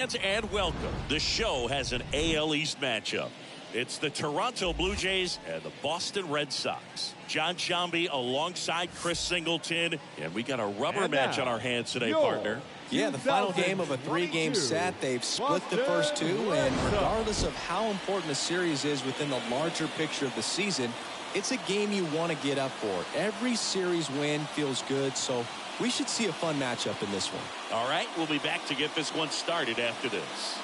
And welcome. The show has an AL East matchup. It's the Toronto Blue Jays and the Boston Red Sox. John Shambi alongside Chris Singleton. And we got a rubber match on our hands today, partner. Yeah, the final game of a three-game set. They've split the first two, and regardless of how important a series is within the larger picture of the season, it's a game you want to get up for. Every series win feels good, so we should see a fun matchup in this one. All right, we'll be back to get this one started after this.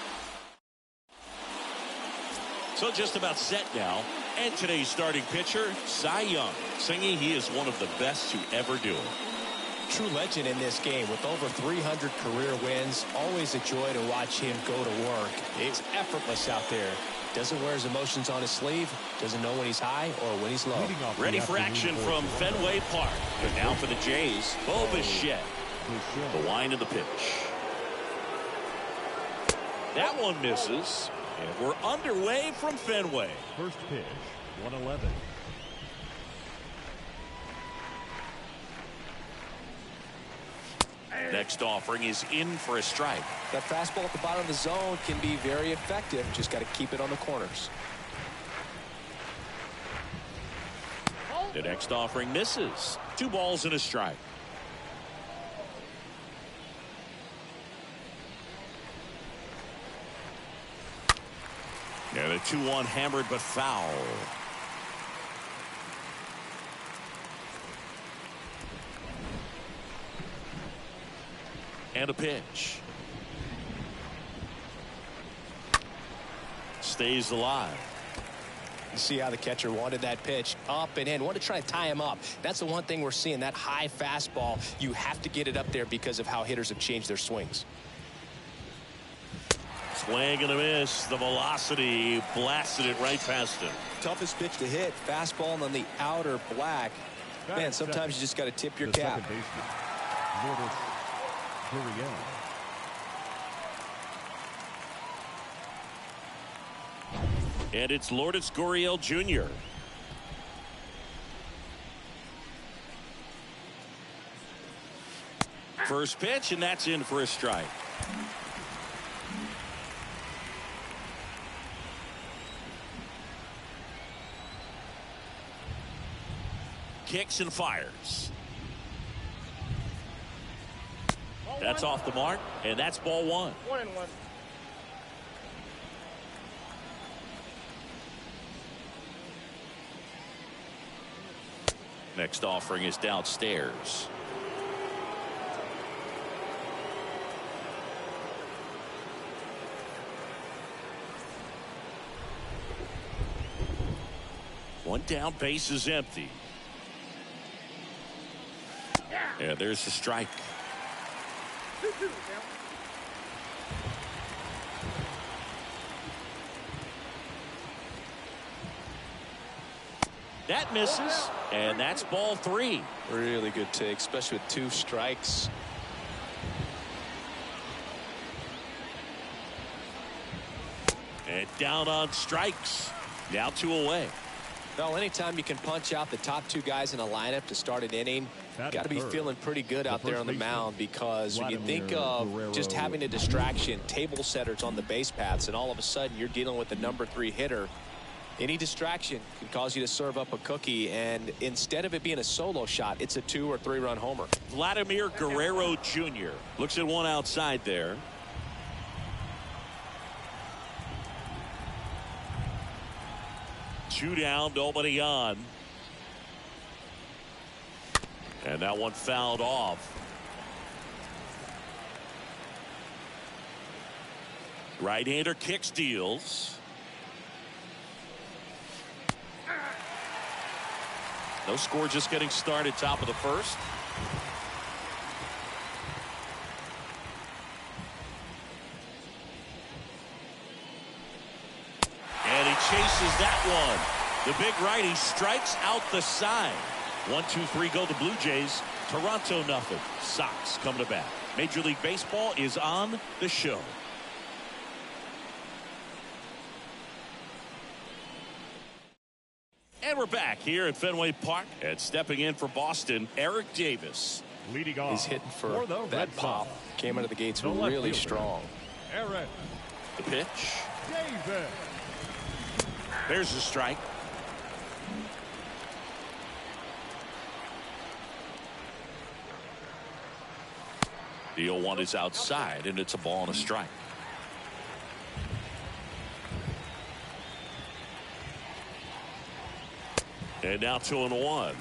So just about set now. And today's starting pitcher, Cy Young, singing he is one of the best to ever do it. True legend in this game with over 300 career wins. Always a joy to watch him go to work. It's effortless out there. Doesn't wear his emotions on his sleeve. Doesn't know when he's high or when he's low. Ready for action from Fenway Park. But now for the Jays, Bo Bichette. The wind of the pitch. That one misses. And we're underway from Fenway. First pitch, 111. Next offering is in for a strike. That fastball at the bottom of the zone can be very effective. Just got to keep it on the corners. The next offering misses. 2 balls and a strike. And a 2-1 hammered but foul. And a pitch. Stays alive. You see how the catcher wanted that pitch up and in. Want to try to tie him up. That's the one thing we're seeing. That high fastball. You have to get it up there because of how hitters have changed their swings. Swing and a miss. The velocity blasted it right past him. Toughest pitch to hit. Fastball on the outer black. Man, sometimes you just got to tip your cap. And it's Lourdes Gurriel Jr. First pitch, and that's in for a strike. Kicks and fires. That's off the mark, and that's ball 1. 1-1. Next offering is downstairs. One down, base is empty. Yeah, there's the strike. That misses, and that's ball 3. Really good take, especially with 2 strikes. And down on strikes. Now 2 away. Well, anytime you can punch out the top 2 guys in a lineup to start an inning, got to be feeling pretty good out there on the mound, because when you think of just having a distraction, table setters on the base paths, and all of a sudden you're dealing with the number 3 hitter, any distraction can cause you to serve up a cookie, and instead of it being a solo shot, it's a 2 or 3 run homer. Vladimir Guerrero Jr. looks at one outside there. Two down, nobody on. And that one fouled off. Right-hander kicks, deals. No score, just getting started, top of the first. And he chases that one. The big righty strikes out the side. 1-2-3 go the Blue Jays. Toronto nothing. Sox coming to bat. Major League Baseball is on the show. And we're back here at Fenway Park, and stepping in for Boston, Eric Davis. Leading off. He's hitting for that pop. Came out of the gates really strong. Aaron. The pitch. David. There's the strike. The 0-1 is outside, and it's a ball and a strike. And now 2-1.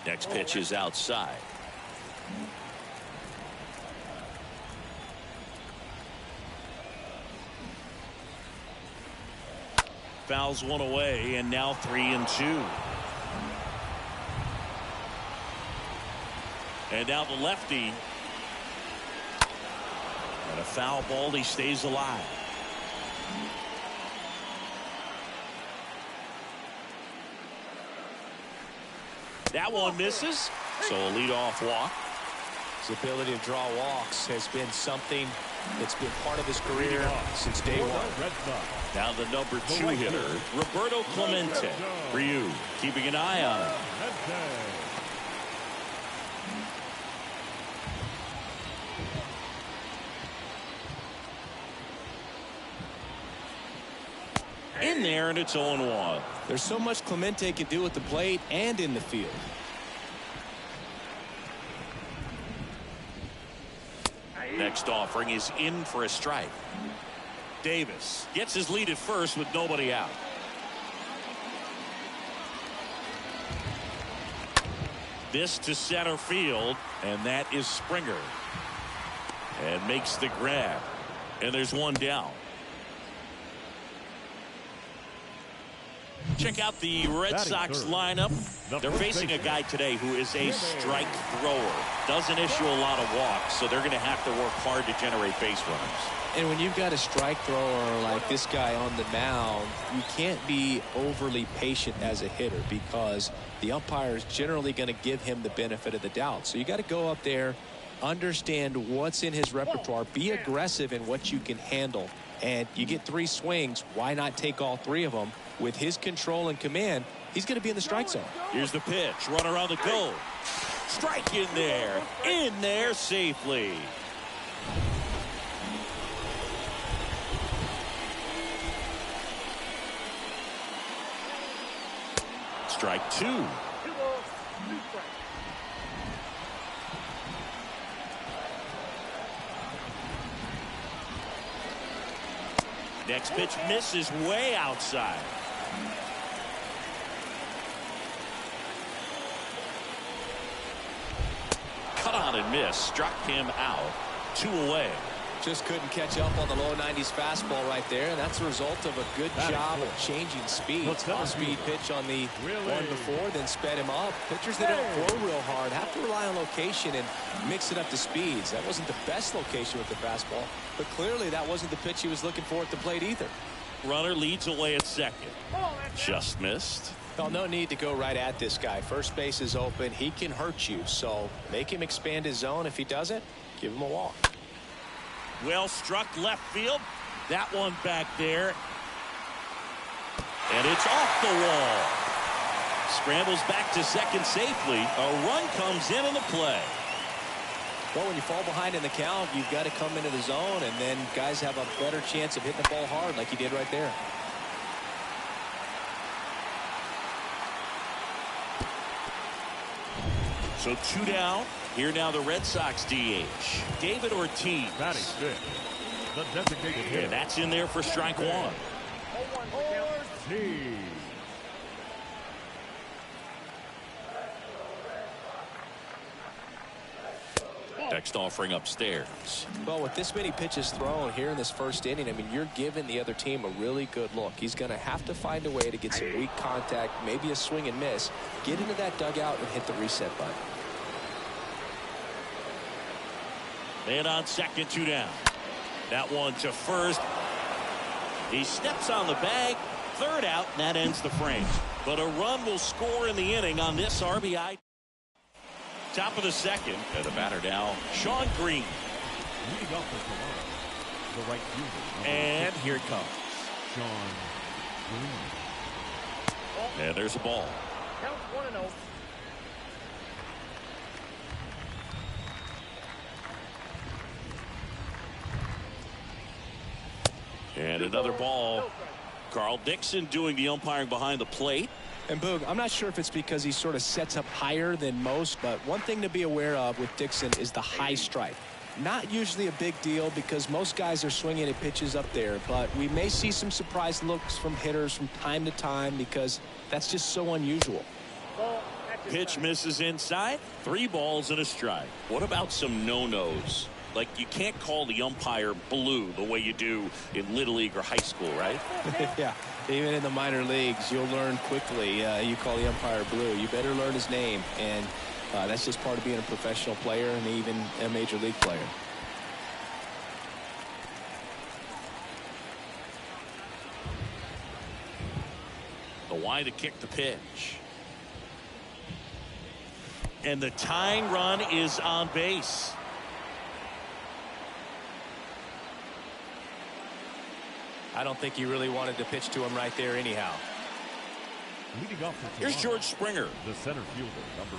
Next pitch is outside. Fouls one away, and now 3-2. And now the lefty. And a foul ball. He stays alive. That one misses. So a leadoff walk. His ability to draw walks has been something that's been part of his career since day one. Now the number 2 hitter, Roberto Clemente. For you, keeping an eye on him. In there, and it's 0-1. There's so much Clemente can do at the plate and in the field. Next offering is in for a strike. Davis gets his lead at first with nobody out. This to center field, and that is Springer. And makes the grab. And there's one down. Check out the Red Sox lineup. They're facing a guy today who is a strike thrower. Doesn't issue a lot of walks, so they're going to have to work hard to generate base runners. And when you've got a strike thrower like this guy on the mound, you can't be overly patient as a hitter because the umpire is generally going to give him the benefit of the doubt. So you got to go up there, understand what's in his repertoire, be aggressive in what you can handle. And you get 3 swings, why not take all 3 of them? With his control and command, he's going to be in the strike zone. Here's the pitch. Run around the goal. Strike in there. In there safely. Strike 2. Next pitch misses way outside. Cut on and miss. Struck him out. 2 away. Just couldn't catch up on the low 90s fastball right there, and that's a result of a good job of changing speed. Off-speed pitch on the one before, then sped him up. Pitchers that don't throw real hard have to rely on location and mix it up to speeds. That wasn't the best location with the fastball, but clearly that wasn't the pitch he was looking for at the plate either. Runner leads away at second. Just missed. Well, no need to go right at this guy. First base is open. He can hurt you, so make him expand his zone. If he doesn't, give him a walk. Well struck left field. That one back there. And it's off the wall. Scrambles back to second safely. A run comes in the play. Well, when you fall behind in the count, you've got to come into the zone, and then guys have a better chance of hitting the ball hard like he did right there. So 2 down. Here now the Red Sox DH, David Ortiz. Batting fifth, the designated hitter. And that's in there for strike 1. Ortiz. Next offering upstairs. Well, with this many pitches thrown here in this first inning, I mean, you're giving the other team a really good look. He's going to have to find a way to get some weak contact, maybe a swing and miss, get into that dugout and hit the reset button. And on second, 2 down. That one to first. He steps on the bag. Third out, and that ends the frame. But a run will score in the inning on this RBI. Top of the second. And the batter now, Sean Green. Leading off for Toronto, the right fielder. And here it comes. Sean Green. And there's a ball. Count 1-0. another ball. Carl Dixon doing the umpiring behind the plate. And Boog, I'm not sure if it's because he sort of sets up higher than most, but one thing to be aware of with Dixon is the high strike. Not usually a big deal because most guys are swinging at pitches up there, but we may see some surprise looks from hitters from time to time because that's just so unusual. Pitch misses inside. 3 balls and a strike. What about some no-nos? Like, you can't call the umpire blue the way you do in Little League or high school, right? Yeah, even in the minor leagues, you'll learn quickly. You call the umpire blue. You better learn his name, and that's just part of being a professional player and even a major league player. The wide to kick the pitch. And the tying run is on base. I don't think he really wanted to pitch to him right there anyhow. Leading off the Here's George Springer. The center fielder, number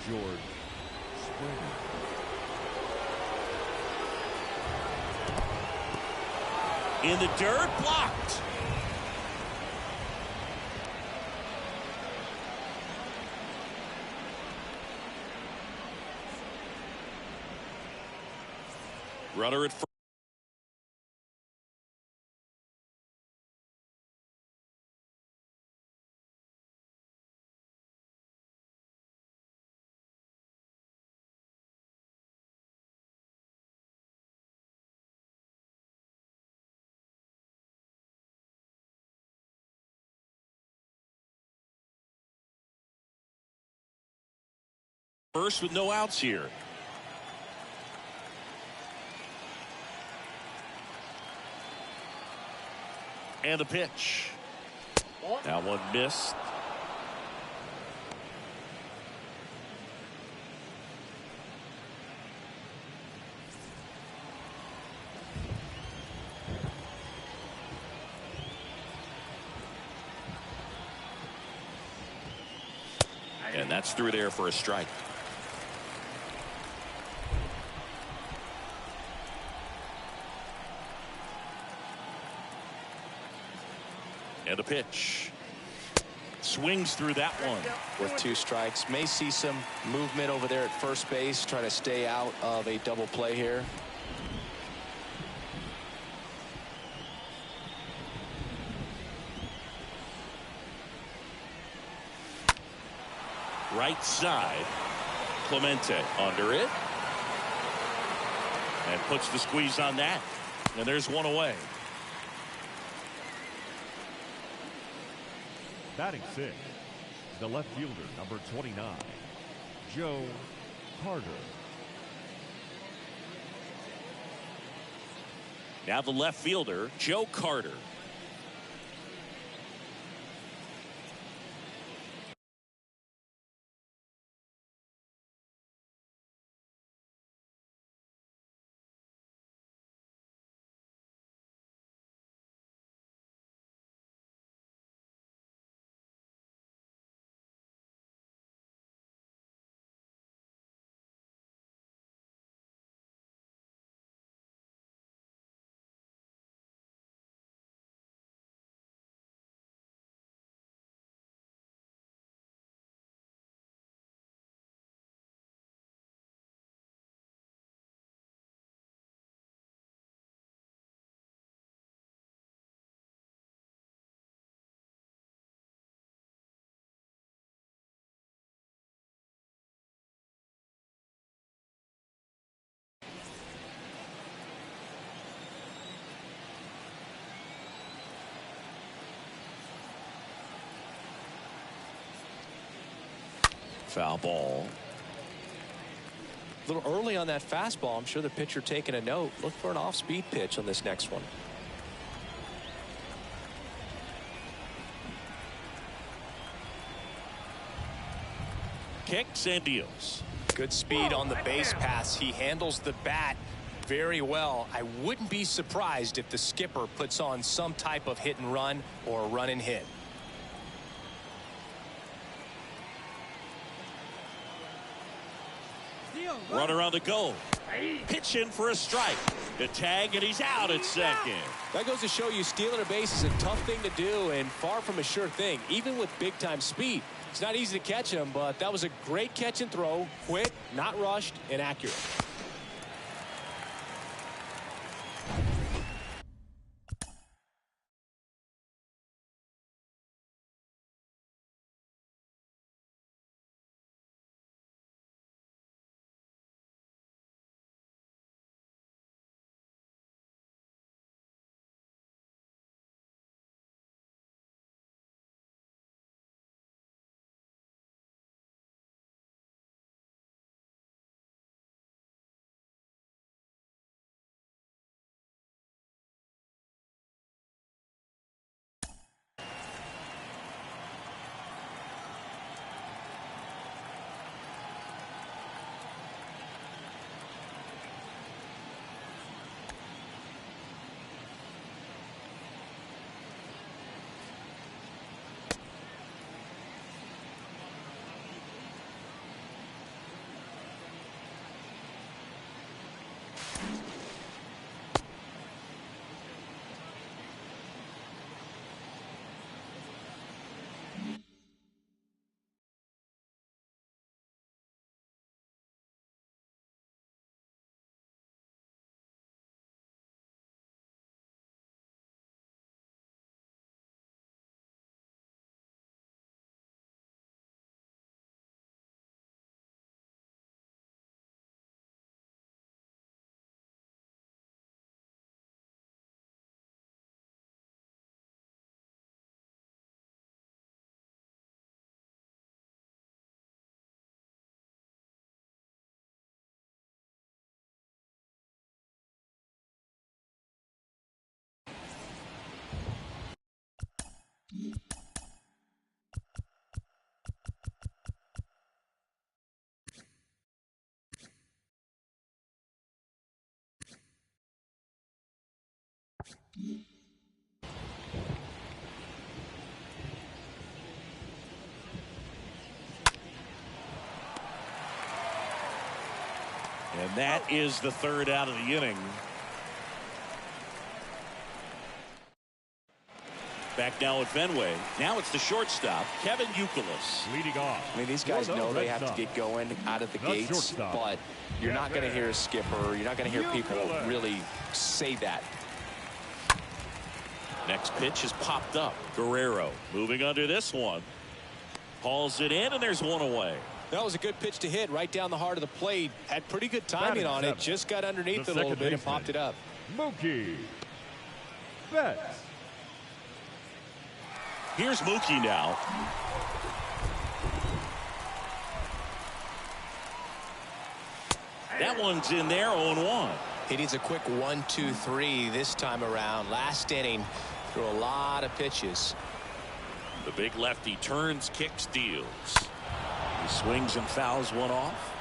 4, George Springer. In the dirt, blocked. Runner at first. First with no outs here. And the pitch. That one missed. And that's through there for a strike. And a pitch. Swings through that one. With 2 strikes. May see some movement over there at first base. Try to stay out of a double play here. Right side. Clemente under it. And puts the squeeze on that. And there's one away. Batting 6, the left fielder, number 29, Joe Carter. Now the left fielder, Joe Carter. Foul ball. A little early on that fastball. I'm sure the pitcher taking a note. Look for an off-speed pitch on this next one. Kicks and deals. Good speed on the base pass. He handles the bat very well. I wouldn't be surprised if the skipper puts on some type of hit and run or run and hit. Runner on the go. Pitch in for a strike. The tag, and he's out at second. That goes to show you stealing a base is a tough thing to do and far from a sure thing, even with big-time speed. It's not easy to catch him, but that was a great catch and throw. Quick, not rushed, and accurate. And that is the third out of the inning. Back now at Fenway. Now it's the shortstop, Kevin Youkilis. Leading off. I mean, these guys know they have to get going out of the gates, but you're not going to hear a skipper. You're not going to hear people really say that. Next pitch is popped up. Guerrero moving under this one. Hauls it in, and there's one away. That was a good pitch to hit right down the heart of the plate. Had pretty good timing on it. Just got underneath it a little bit and popped it up. Mookie Betts. Here's Mookie now. That one's in there, 0-1. He needs a quick 1-2-3 this time around. Last inning, threw a lot of pitches. The big lefty turns, kicks, deals. He swings and fouls one off.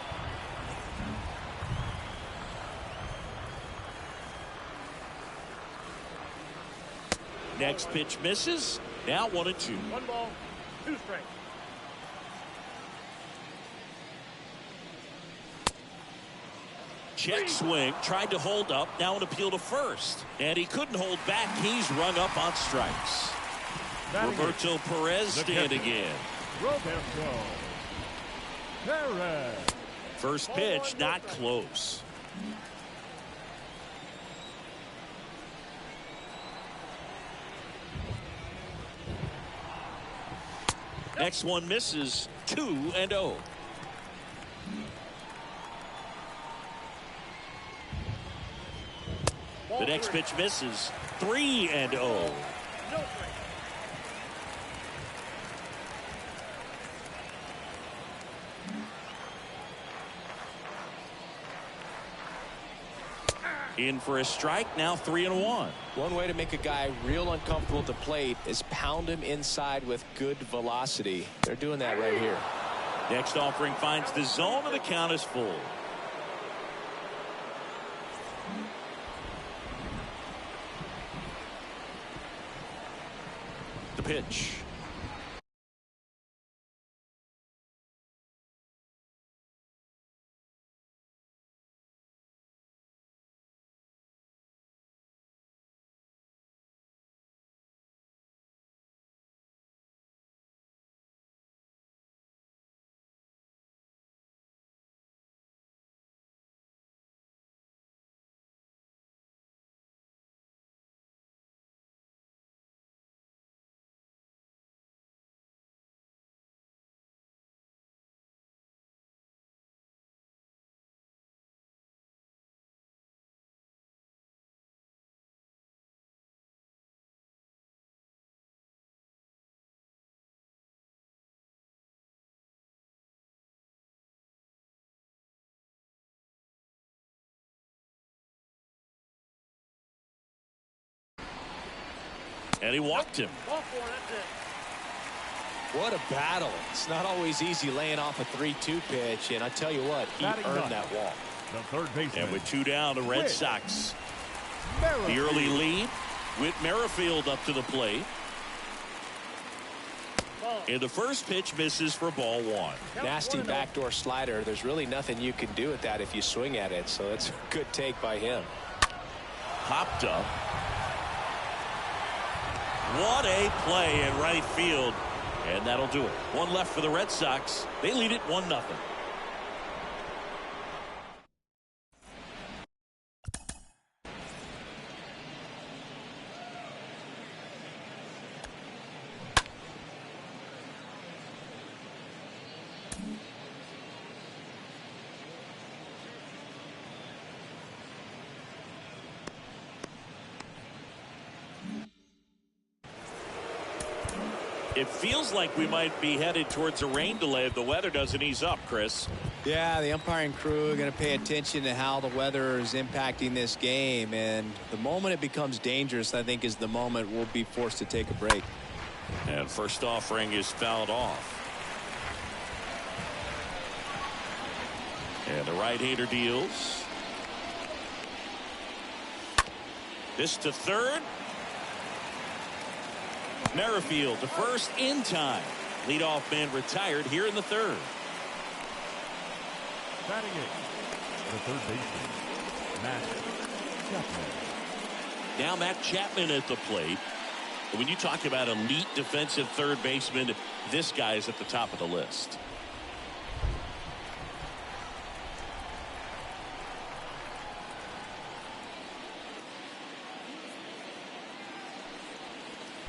Next pitch misses. Now 1-2. 1 ball, 2 strikes. Check swing, tried to hold up, now an appeal to first. And he couldn't hold back. He's rung up on strikes. Roberto Perez standing in. Roberto Perez. First pitch, not close. Next one misses. 2-0. The next pitch misses. 3-0. In for a strike, now 3-1. One way to make a guy real uncomfortable at the plate is pound him inside with good velocity. They're doing that right here. Next offering finds the zone, and the count is full. The pitch. And he walked him. What a battle. It's not always easy laying off a 3-2 pitch, and I tell you what, he earned that walk. The third baseman. And with 2 down, the Red Sox. The early lead with Merrifield up to the plate. And the first pitch misses for ball 1. Nasty backdoor slider. There's really nothing you can do with that if you swing at it, so it's a good take by him. Popped up. What a play in right field. And that'll do it. 1 left for the Red Sox. They lead it 1-0. It feels like we might be headed towards a rain delay if the weather doesn't ease up, Chris. Yeah, the umpiring crew are going to pay attention to how the weather is impacting this game, and the moment it becomes dangerous, I think, is the moment we'll be forced to take a break. And first offering is fouled off. And the right-hander deals. This to third. Merrifield to first in time. Leadoff man retired here in the third. Batting it, the third baseman, Chapman. Now Matt Chapman at the plate. When you talk about elite defensive third baseman, this guy is at the top of the list.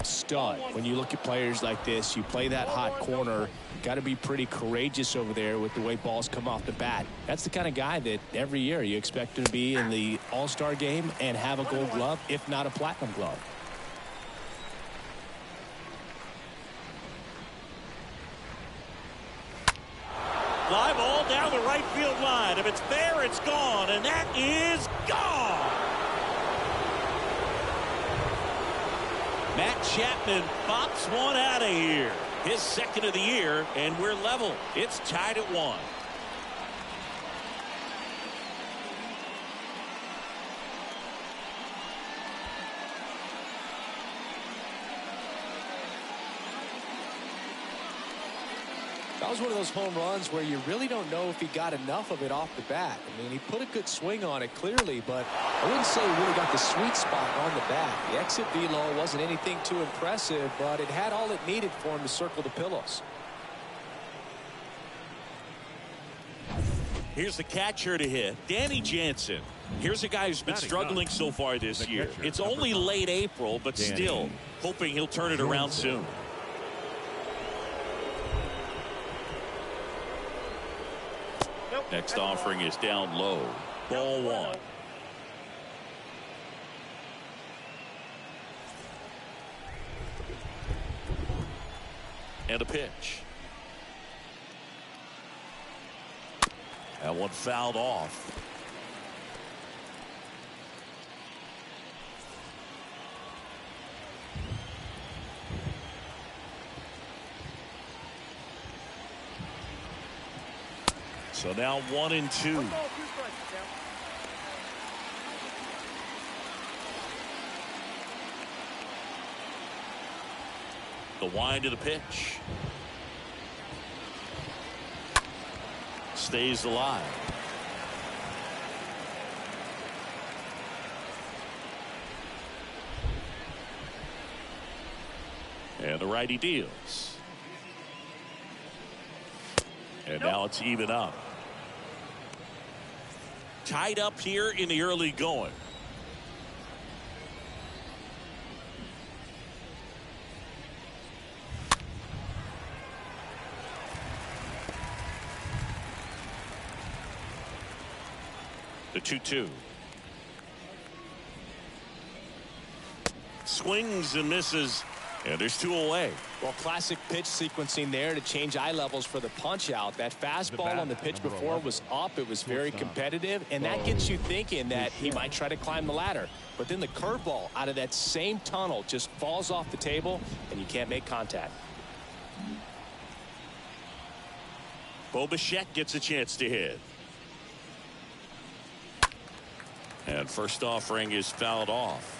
Stud. When you look at players like this, you play that hot corner, got to be pretty courageous over there with the way balls come off the bat. That's the kind of guy that every year you expect him to be in the All-Star game and have a Gold Glove, if not a Platinum Glove. Fly ball down the right field line. If it's there, it's gone, and that is gone. Matt Chapman pops one out of here. His second of the year, and we're level. It's tied at 1. That was one of those home runs where you really don't know if he got enough of it off the bat. I mean, he put a good swing on it clearly, but I wouldn't say he really got the sweet spot on the bat. The exit velo wasn't anything too impressive, but it had all it needed for him to circle the pillows. Here's the catcher to hit, Danny Jansen. Here's a guy who's been struggling so far this year. It's only late April, but still hoping he'll turn it around soon. Next offering is down low. Ball 1. And a pitch. That one fouled off. So now 1-2. The wind of the pitch. Stays alive. And the righty deals. And now it's even up. Tied up here in the early going. The 2-2. Swings and misses. And there's 2 away. Well, classic pitch sequencing there to change eye levels for the punch out. That fastball on the pitch before was up. It was very competitive, and that gets you thinking that he might try to climb the ladder. But then the curveball out of that same tunnel just falls off the table, and you can't make contact. Bo Bichette gets a chance to hit. And first offering is fouled off.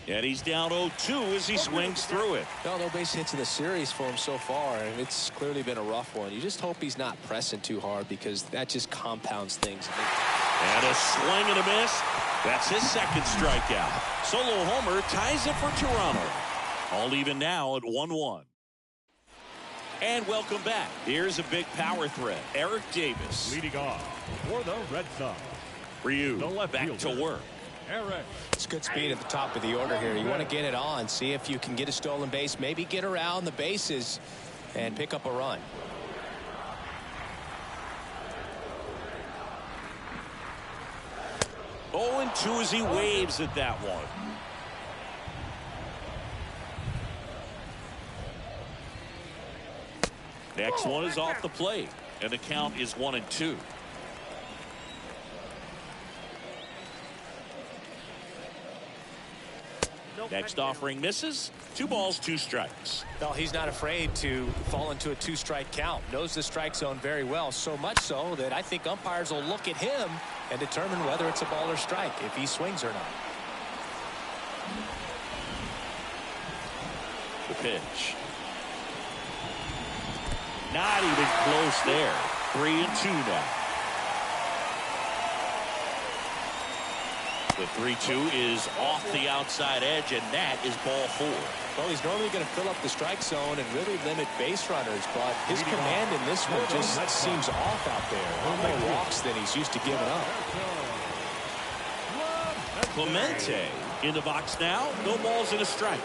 And he's down 0-2 as he swings through it. Well, no base hits in the series for him so far, and it's clearly been a rough one. You just hope he's not pressing too hard because that just compounds things. And a swing and a miss. That's his second strikeout. Solo homer ties it for Toronto. All even now at 1-1. And welcome back. Here's a big power threat. Eric Davis. Leading off for the Red Sox. Ryu back to work. Eric. It's good speed at the top of the order here. You want to get it on, see if you can get a stolen base, maybe get around the bases and pick up a run. Oh, and 2 as he waves at that one. Next one is off the plate, and the count is 1-2. Next offering misses. 2 balls, 2 strikes. Well, he's not afraid to fall into a 2-strike count. Knows the strike zone very well, so much so that I think umpires will look at him and determine whether it's a ball or strike, if he swings or not. The pitch. Not even close there. 3-2 now. The 3-2 is off the outside edge, and that is ball 4. Well, he's normally going to fill up the strike zone and really limit base runners, but his command in this one just seems off out there. More walks than he's used to giving up. Clemente in the box now. No balls and a strike.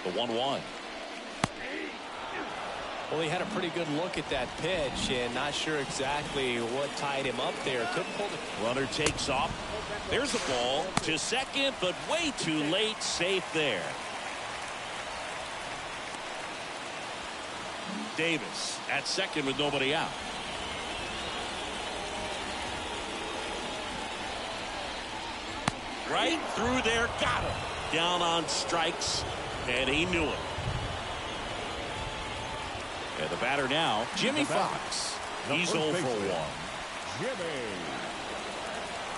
The 1-1. Well, he had a pretty good look at that pitch and not sure exactly what tied him up there. Couldn't pull the Runner takes off. There's a ball to second, but way too late. Safe there. Davis at second with nobody out. Right through there. Got him. Down on strikes. And he knew it. And the batter now, Jimmy Fox. He's 0 for 1. Jimmy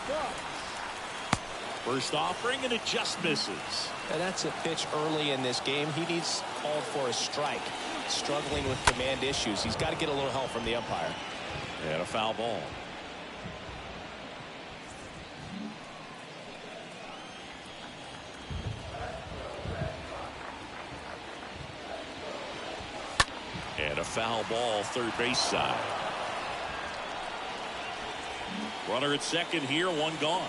Fox. First offering, and it just misses. And that's a pitch early in this game. He needs called for a strike. Struggling with command issues. He's got to get a little help from the umpire. And a foul ball. And a foul ball, third base side. Runner at second here, 1 gone.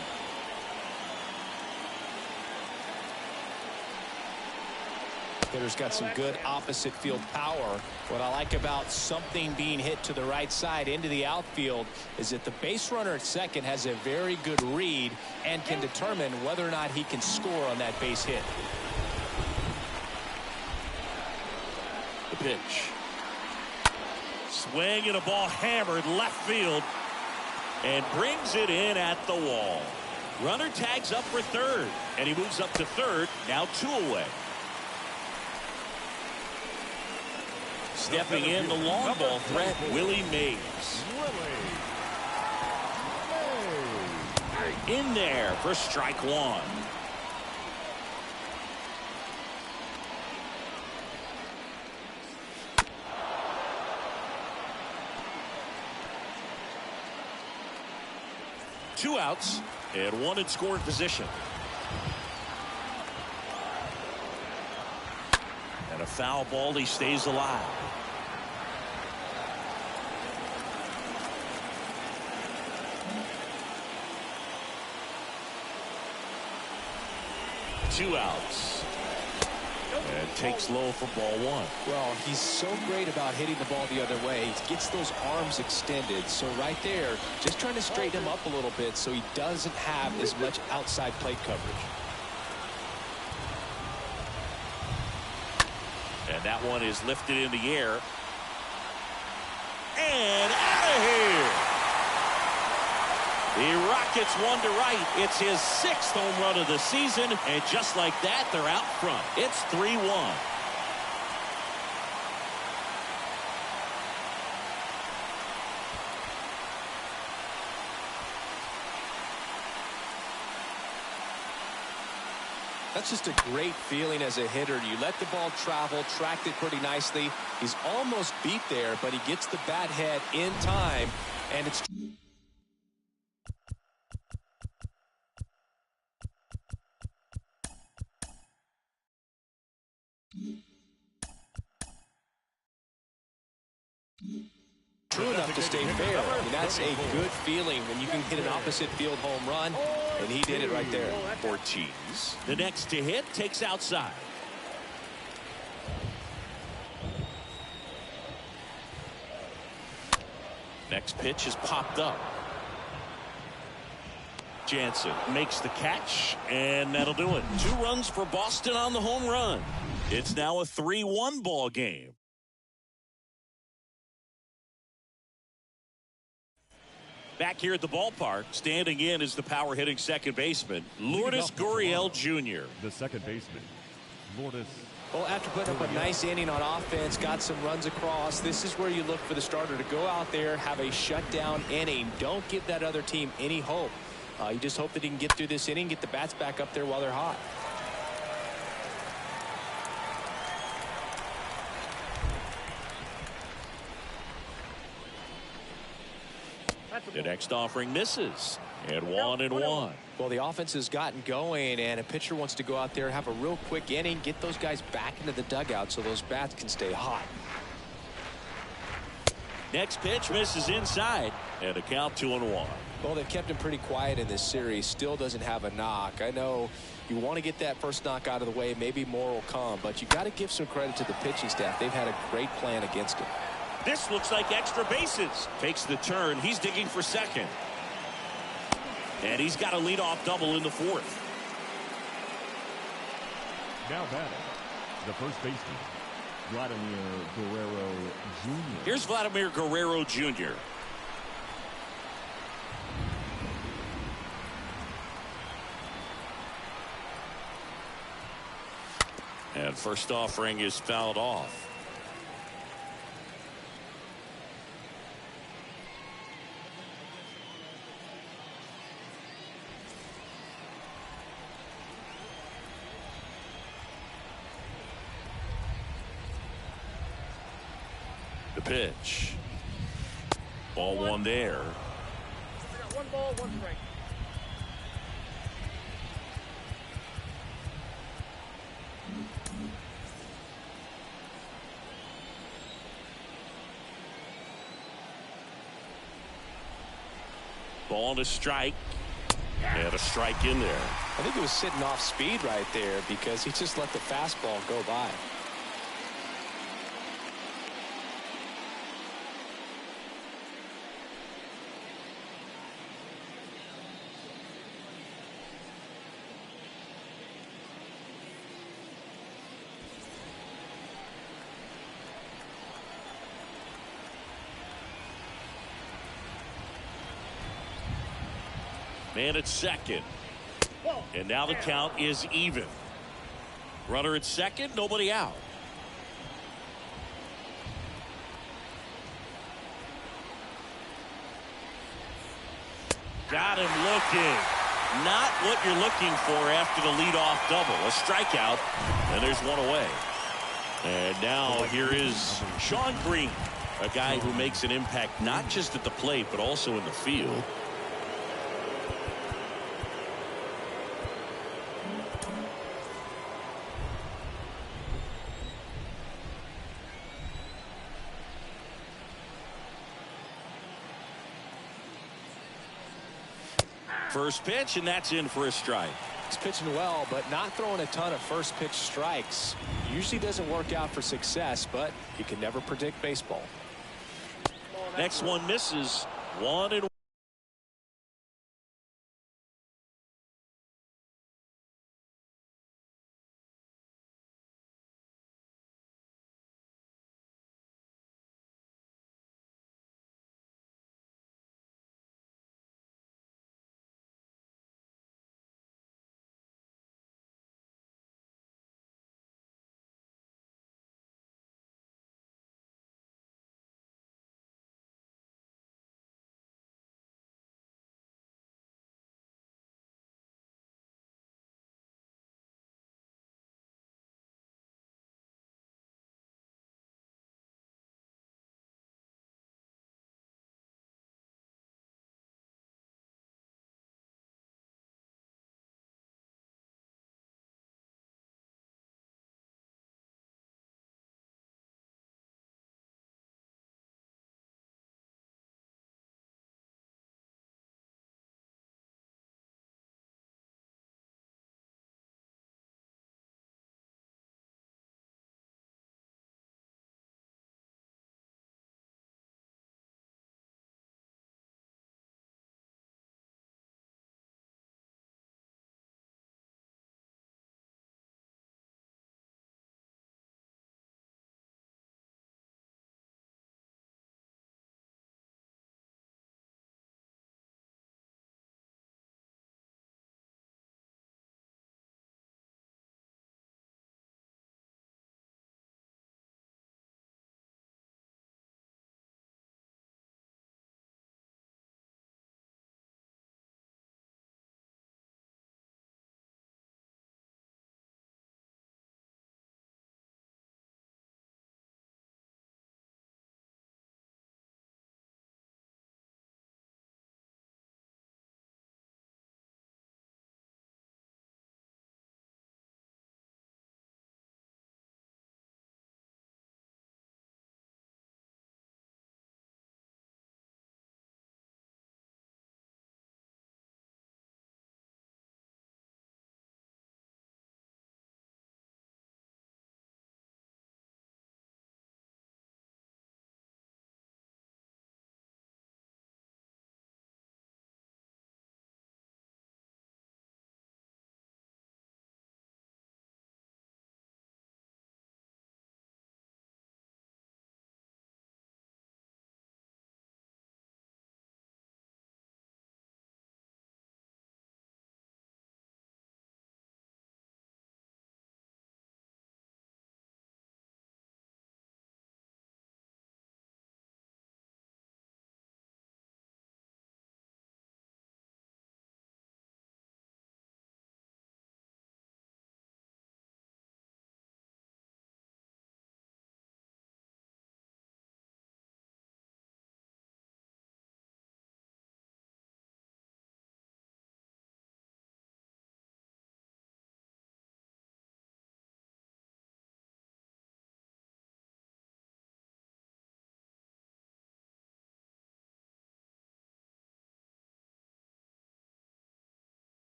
Hitter's got some good opposite field power. What I like about something being hit to the right side into the outfield is that the base runner at second has a very good read and can determine whether or not he can score on that base hit. The pitch. Swing and a ball hammered left field and brings it in at the wall. Runner tags up for third, and he moves up to third, now 2 away. Stepping in the long ball threat, Willie Mays. In there for strike 1. Two outs and 1 in scoring position. And a foul ball. He stays alive. Two outs. And takes low for ball one. Well, he's so great about hitting the ball the other way. He gets those arms extended. So right there, just trying to straighten him up a little bit so he doesn't have as much outside plate coverage. And that one is lifted in the air. And out of here. The Rockets one to right. It's his 6th home run of the season. And just like that, they're out front. It's 3-1. That's just a great feeling as a hitter. You let the ball travel, tracked it pretty nicely. He's almost beat there, but he gets the bat head in time, and it's... true enough to stay fair. I mean, that's a good feeling when you can hit an opposite field home run, and he did it right there. Ortiz, the next to hit, takes outside. Next pitch is popped up. Jansen makes the catch, and that'll do it. 2 runs for Boston on the home run. It's now a 3-1 ball game. Back here at the ballpark, standing in is the power hitting second baseman, Vladimir Guerrero Jr. The second baseman, Lourdes. Well, after putting up a nice inning on offense, got some runs across, this is where you look for the starter to go out there, have a shutdown inning. Don't give that other team any hope. You just hope that he can get through this inning, get the bats back up there while they're hot. The next offering misses. And 1-1. Well, the offense has gotten going, and a pitcher wants to go out there, have a real quick inning, get those guys back into the dugout so those bats can stay hot. Next pitch misses inside, and a count 2-1. Well, they've kept him pretty quiet in this series. Still doesn't have a knock. I know you want to get that first knock out of the way. Maybe more will come, but you got to give some credit to the pitching staff. They've had a great plan against him. This looks like extra bases. Takes the turn. He's digging for second. And he's got a leadoff double in the 4th. Now batting, the first baseman, Vladimir Guerrero Jr. Here's Vladimir Guerrero Jr. And first offering is fouled off. The pitch. Ball one there. I got 1 ball, 1 strike. Ball and a strike. And a strike in there. I think he was sitting off speed right there because he just let the fastball go by. Man at second. And now the count is even. Runner at second, nobody out. Got him looking. Not what you're looking for after the leadoff double. A strikeout, and there's one away. And now here is Sean Green, a guy who makes an impact not just at the plate, but also in the field. First pitch, and that's in for a strike. He's pitching well, but not throwing a ton of first pitch strikes. Usually doesn't work out for success, but you can never predict baseball. Next one misses. 1-1.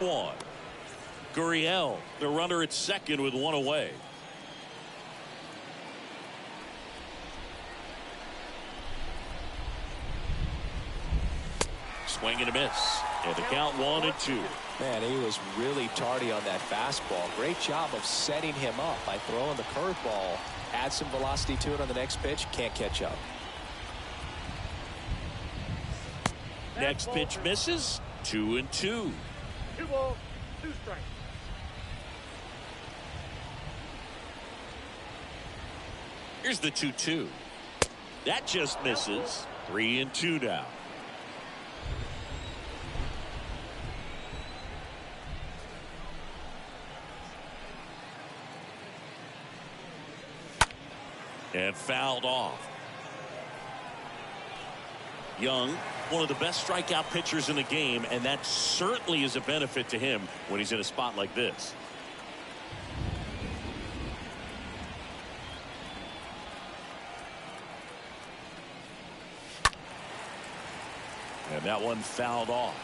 1. Gurriel, the runner at second with one away. Swing and a miss. And the count 1-2. Man, he was really tardy on that fastball. Great job of setting him up by throwing the curveball. Add some velocity to it on the next pitch. Can't catch up. Next pitch misses. 2-2. 2 balls, 2 strikes. Here's the 2-2. That just misses. 3-2 now. And fouled off. Young, one of the best strikeout pitchers in the game, and that certainly is a benefit to him when he's in a spot like this. And that one fouled off.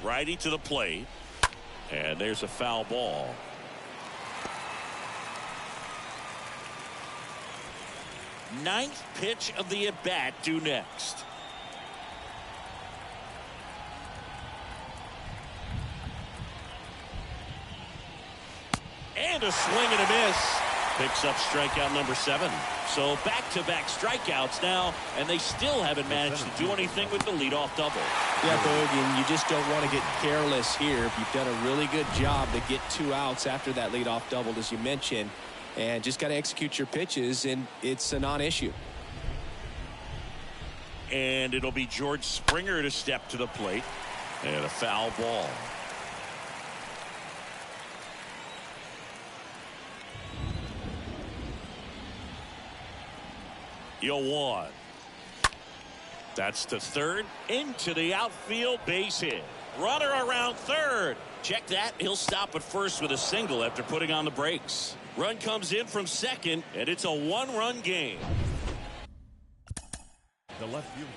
Righty to the plate. And there's a foul ball. Ninth pitch of the at-bat due next. And a swing and a miss. Picks up strikeout number 7. So back-to-back strikeouts now, and they still haven't managed to do anything with the leadoff double. Yeah, Bogan, you just don't want to get careless here. You've done a really good job to get 2 outs after that leadoff double, as you mentioned, and just got to execute your pitches, and it's a non-issue. And it'll be George Springer to step to the plate, and a foul ball. You'll one. That's to third. Into the outfield, base hit. Runner around third. Check that. He'll stop at first with a single after putting on the brakes. Run comes in from second, and it's a 1-run game. The left fielder.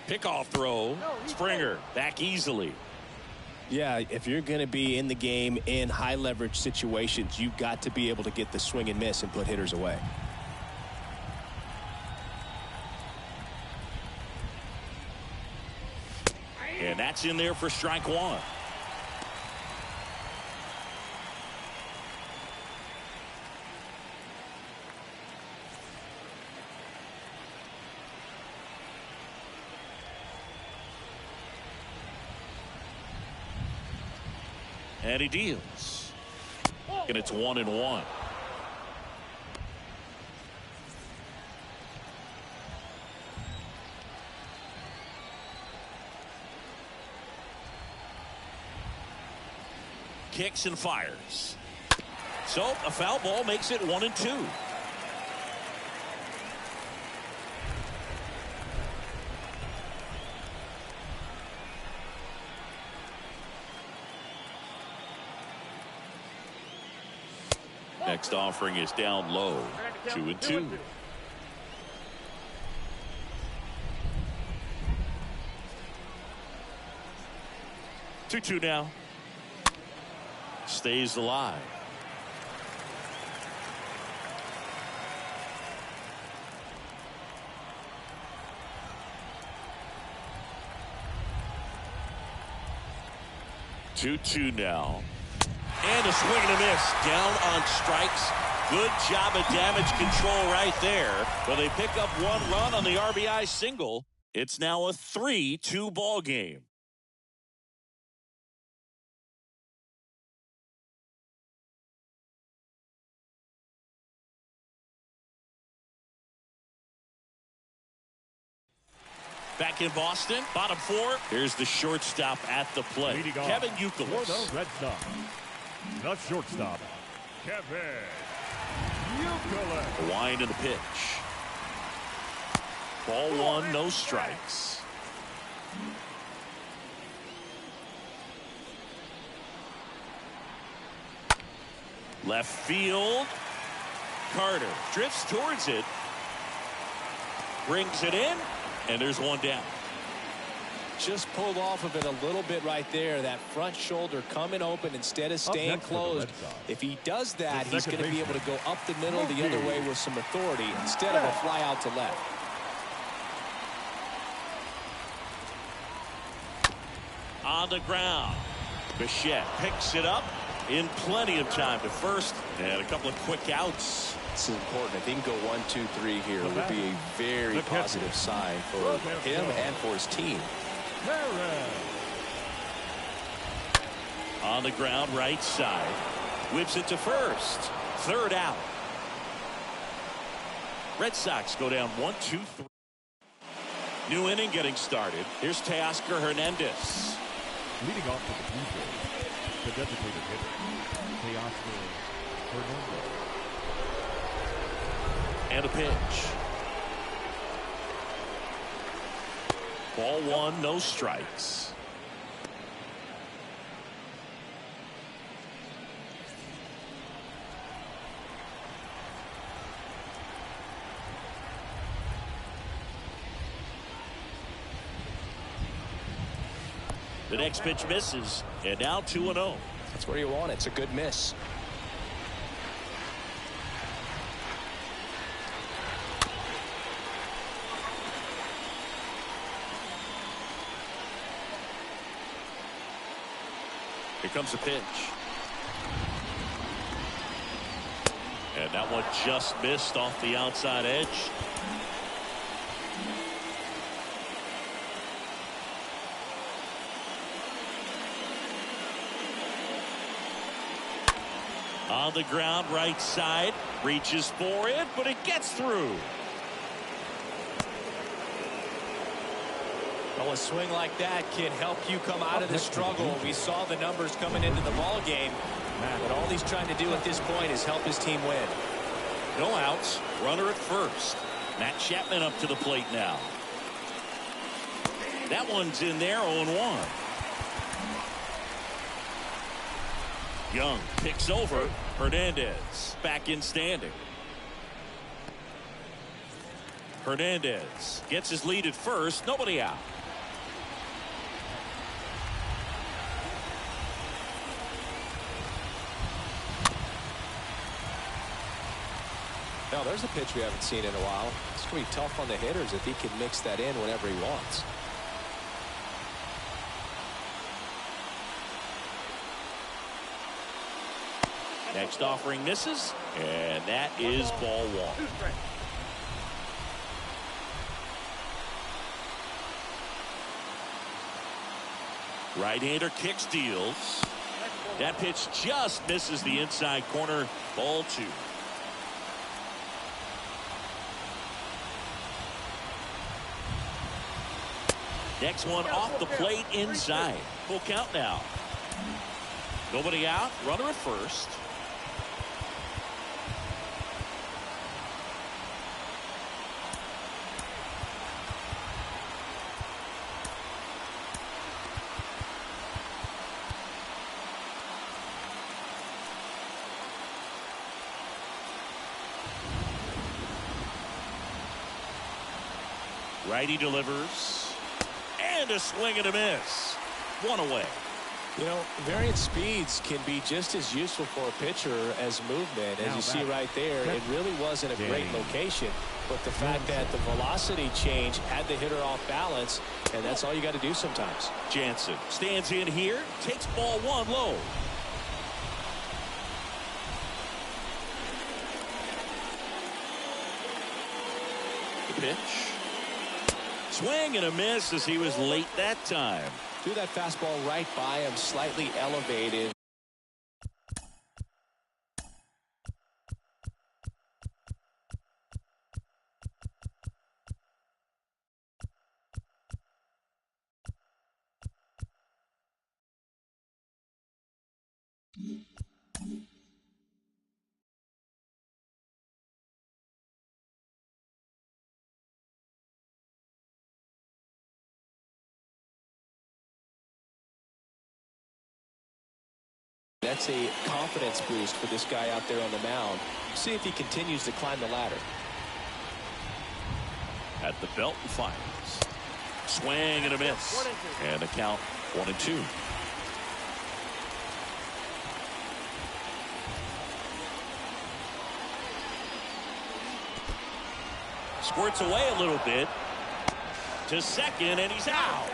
Pickoff throw. Springer back easily. Yeah, if you're going to be in the game in high leverage situations, you've got to be able to get the swing and miss and put hitters away. And that's in there for strike 1. And he deals. And it's 1-1. Kicks and fires. So a foul ball makes it 1-2. Next offering is down low. 2-2. Two now. Stays alive. Two now. And a swing and a miss. Down on strikes. Good job of damage control right there. But they pick up 1 run on the RBI single. It's now a 3-2 ball game. Back in Boston, bottom four. Here's the shortstop at the plate, Kevin For Youkilis. the Red Sox, the shortstop, Kevin Youkilis. Wind in the pitch. Ball one, no strikes. Left field. Carter drifts towards it. Brings it in. And there's one down. Just pulled off of it a little bit right there. That front shoulder coming open instead of staying closed. If he does that, he's going to be able to go up the middle the other way with some authority instead of a fly out to left. On the ground. Bichette picks it up in plenty of time to first. And a couple of quick outs. This is important. If he can go 1, 2, 3 here, it would be a very positive sign for him and for his team. On the ground, right side. Whips it to first. Third out. Red Sox go down 1, 2, 3. New inning getting started. Here's Teoscar Hernandez. Leading off for the Blue Jays, the designated hitter, Teoscar Hernandez. And a pitch. Ball one, no strikes. The next pitch misses, and now 2-0. That's where you want it. It's a good miss. Here comes a pitch. And that one just missed off the outside edge. On the ground, right side. Reaches for it, but it gets through. Well, a swing like that can help you come out of the struggle. We saw the numbers coming into the ball game. But all he's trying to do at this point is help his team win. No outs. Runner at first. Matt Chapman up to the plate now. That one's in there, 0-1. Young picks over. Hernandez back in standing. Hernandez gets his lead at first. Nobody out. Now, there's a pitch we haven't seen in a while. It's going to be tough on the hitters if he can mix that in whenever he wants. Next offering misses, and that is ball one. Right-hander kicks, deals. That pitch just misses the inside corner. Ball two. Next one off the plate inside. Full count now. Nobody out. Runner at first. Righty delivers. And a swing and a miss. One away. You know, variant speeds can be just as useful for a pitcher as movement. As you see right there, it really wasn't a great location. But the fact that the velocity change had the hitter off balance, and that's all you got to do sometimes. Jansen stands in here, takes ball one low. The pitch. Swing and a miss as he was late that time. Threw that fastball right by him, slightly elevated. That's a confidence boost for this guy out there on the mound. See if he continues to climb the ladder. At the belt and fires. Swing and a miss. And the count 1-2. Squirts away a little bit to second, and he's out.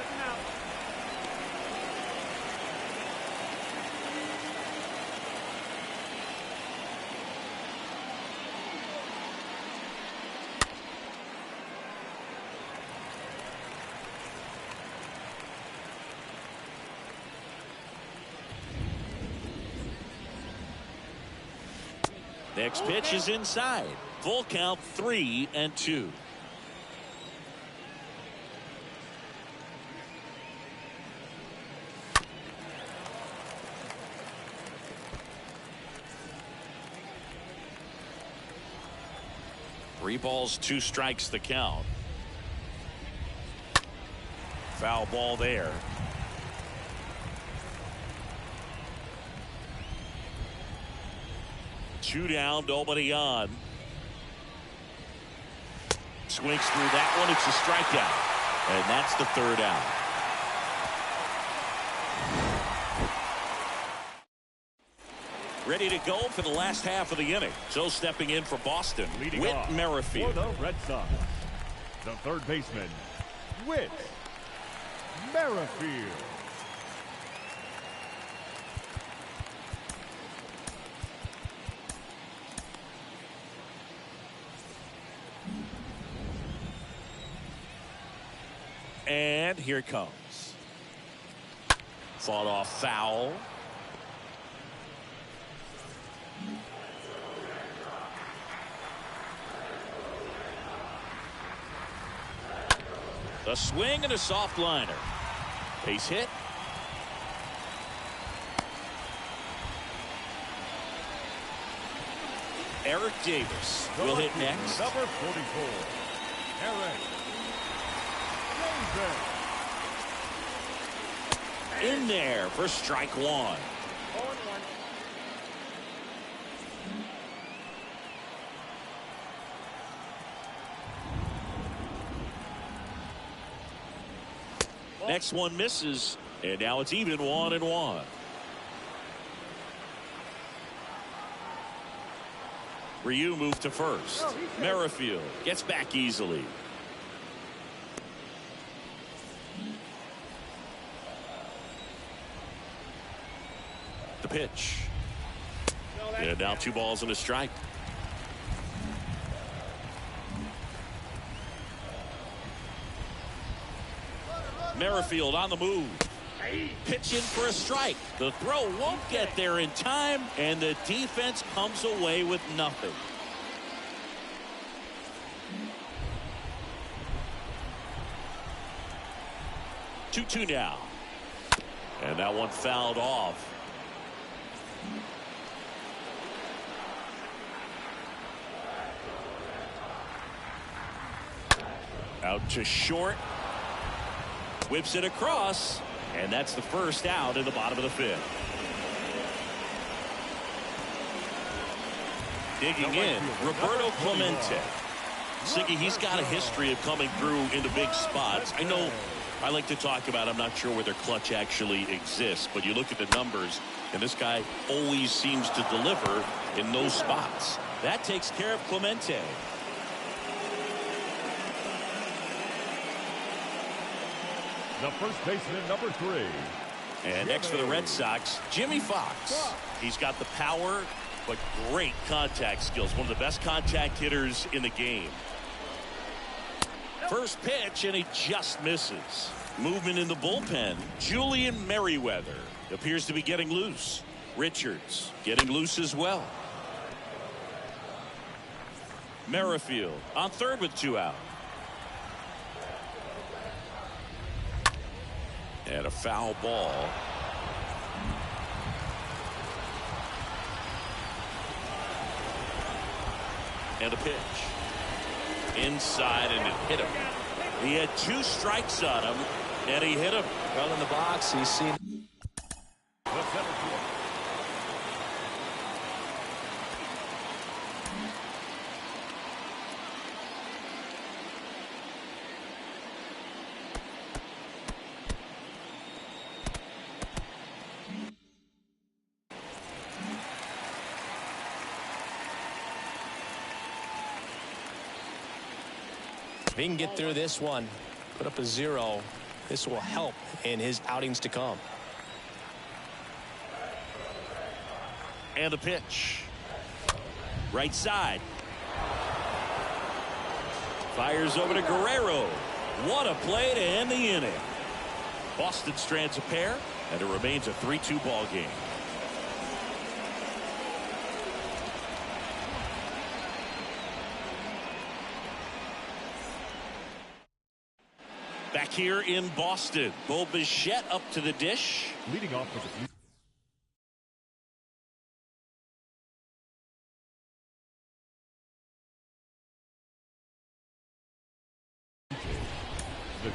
Next pitch is inside. Full count, 3-2. Three balls, 2 strikes the count. Foul ball there. Two down, nobody on. Swings through that one. It's a strikeout. And that's the 3rd out. Ready to go for the last half of the inning. So stepping in for Boston, Whit Merrifield. For the Red Sox, the 3rd baseman, Whit Merrifield. And here it comes. Fought off foul. A swing and a soft liner. Base hit. Eric Davis will hit next. Number 44, Eric Davis. In there for strike 1. Next one misses, and now it's even 1-1. Ryu moved to first. Merrifield gets back easily. The pitch. And now 2 balls and a strike. Merrifield on the move. Pitching for a strike. The throw won't get there in time, and the defense comes away with nothing. Two now. And that one fouled off. Out to short. Whips it across, and that's the 1st out in the bottom of the 5th. Digging in, Roberto Clemente. Siggy, he's got a history of coming through into big spots. I know I like to talk about, I'm not sure whether clutch actually exists, but you look at the numbers, and this guy always seems to deliver in those spots. That takes care of Clemente. The first baseman, number 3. And next for the Red Sox, Jimmy Fox. He's got the power, but great contact skills. One of the best contact hitters in the game. First pitch, and he just misses. Movement in the bullpen. Julian Merriweather appears to be getting loose. Richards getting loose as well. Merrifield on third with 2 out. And a foul ball. And a pitch. Inside, and it hit him. He had 2 strikes on him, and he hit him. Well, in the box, he's seen. he can get through this one, put up a 0, this will help in his outings to come. And the pitch. Right side. Fires over to Guerrero. What a play to end the inning. Boston strands a pair, and it remains a 3-2 ball game. Back here in Boston, Bo Bichette up to the dish. Leading off with the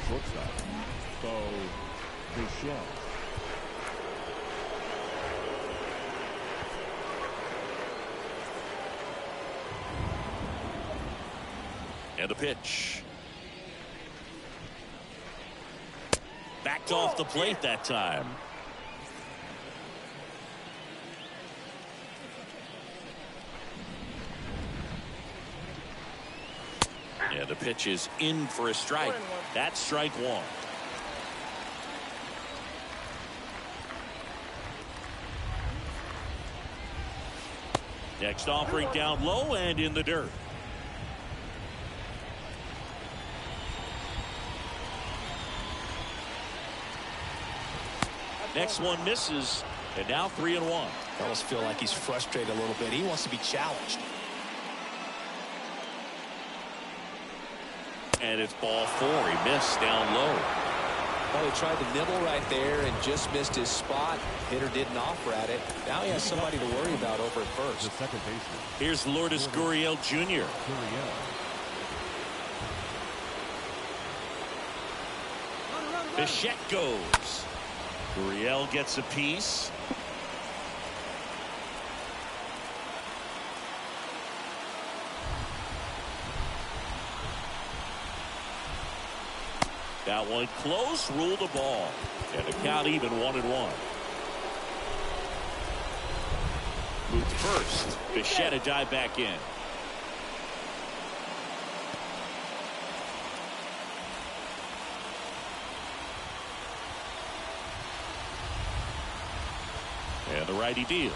shortstop, Bo Bichette. And the pitch. Backed off the plate that time. And the pitch is in for a strike. That's strike one. Next offering down low and in the dirt. Next one misses, and now 3-1. I almost feel like he's frustrated a little bit. He wants to be challenged. And it's ball 4. He missed down low. Well, he tried to nibble right there and just missed his spot. Hitter didn't offer at it. Now he has somebody to worry about over at first. The second baseman. Here's Lourdes Gurriel Jr. Bichette goes. Gurriel gets a piece. That one close, ruled a ball. And the count even 1-1. Moved first. Bichette to dive back in. And the righty deals.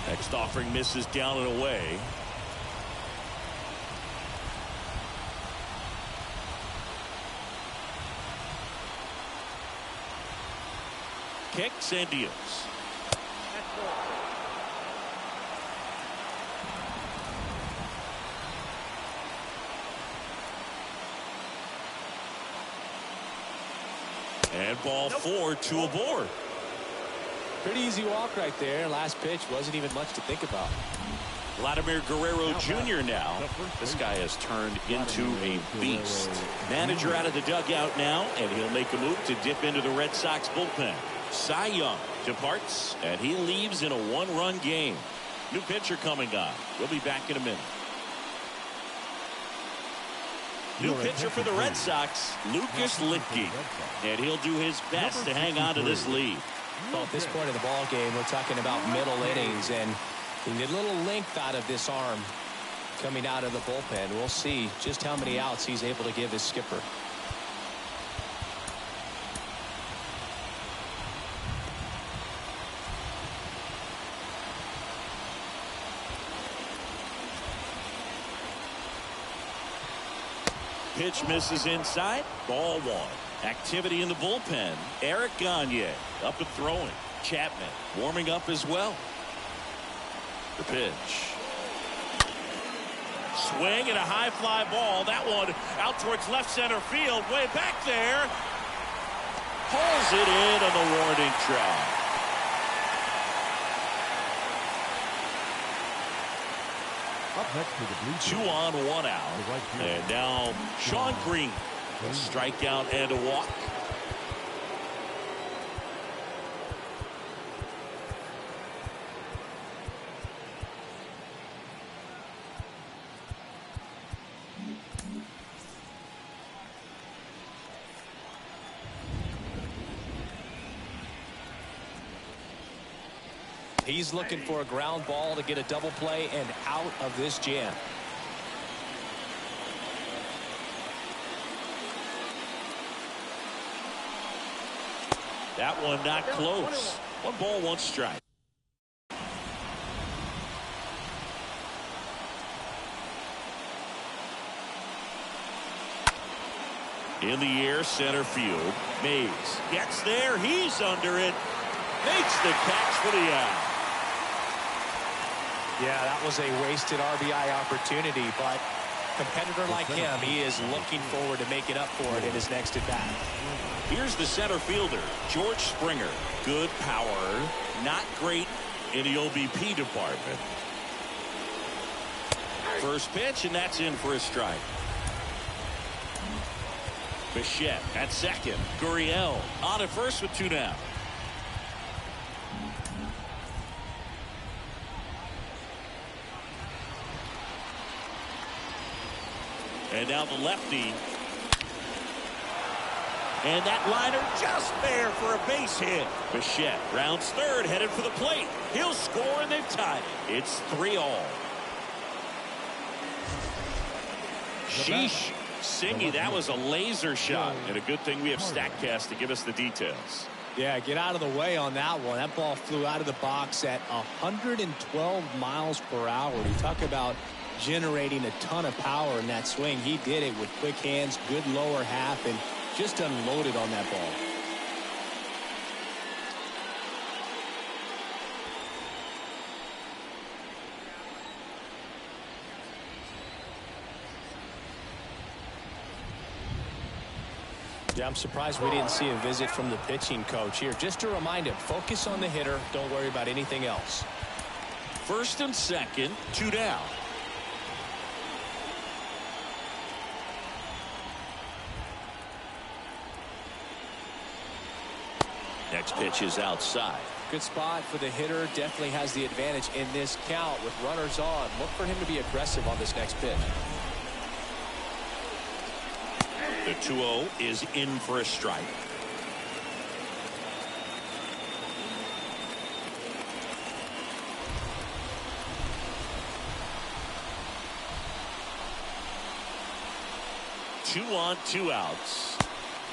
Next offering misses down and away. Kicks and deals. And ball 4, 2 aboard. Pretty easy walk right there. Last pitch wasn't even much to think about. Vladimir Guerrero Jr. now. This guy has turned into a beast. Manager out of the dugout now, and he'll make a move to dip into the Red Sox bullpen. Cy Young departs, and he leaves in a 1-run game. New pitcher coming on. We'll be back in a minute. New pitcher for the Red Sox, Lucas Litke. And he'll do his best to hang on to this lead. Well, at this point of the ball game, we're talking about middle innings, and you get a little length out of this arm coming out of the bullpen. We'll see just how many outs he's able to give his skipper. Pitch misses inside. Ball 1. Activity in the bullpen. Eric Gagne up and throwing. Chapman warming up as well. The pitch. Swing and a high fly ball. That one out towards left center field. Way back there. Pulls it in on the warning track. Up next to the blue. 2 on, 1 out. And now Sean Green. A strikeout and a walk. He's looking for a ground ball to get a double play and out of this jam. That one not close. 1 ball, 1 strike. In the air, center field. Mays gets there. He's under it. Makes the catch for the out. Yeah, that was a wasted RBI opportunity, but a competitor like him, he is looking forward to making up for it in his next at bat. Here's the center fielder, George Springer. Good power, not great in the OBP department. First pitch, and that's in for a strike. Bichette at second. Gurriel on at first with 2 down. And now the lefty. And that liner just there for a base hit. Bichette rounds third, headed for the plate. He'll score, and they've tied it. It's 3-all. Sheesh. Singy, that was a laser shot. And a good thing we have StatCast to give us the details. Yeah, get out of the way on that one. That ball flew out of the box at 112 miles per hour. You talk about generating a ton of power in that swing. He did it with quick hands, good lower half, and just unloaded on that ball. Yeah, I'm surprised we didn't see a visit from the pitching coach here. Just to remind him, focus on the hitter. Don't worry about anything else. First and second, 2 down. Next pitch is outside. Good spot for the hitter. Definitely has the advantage in this count with runners on. Look for him to be aggressive on this next pitch. The 2-0 is in for a strike. Two on, 2 outs.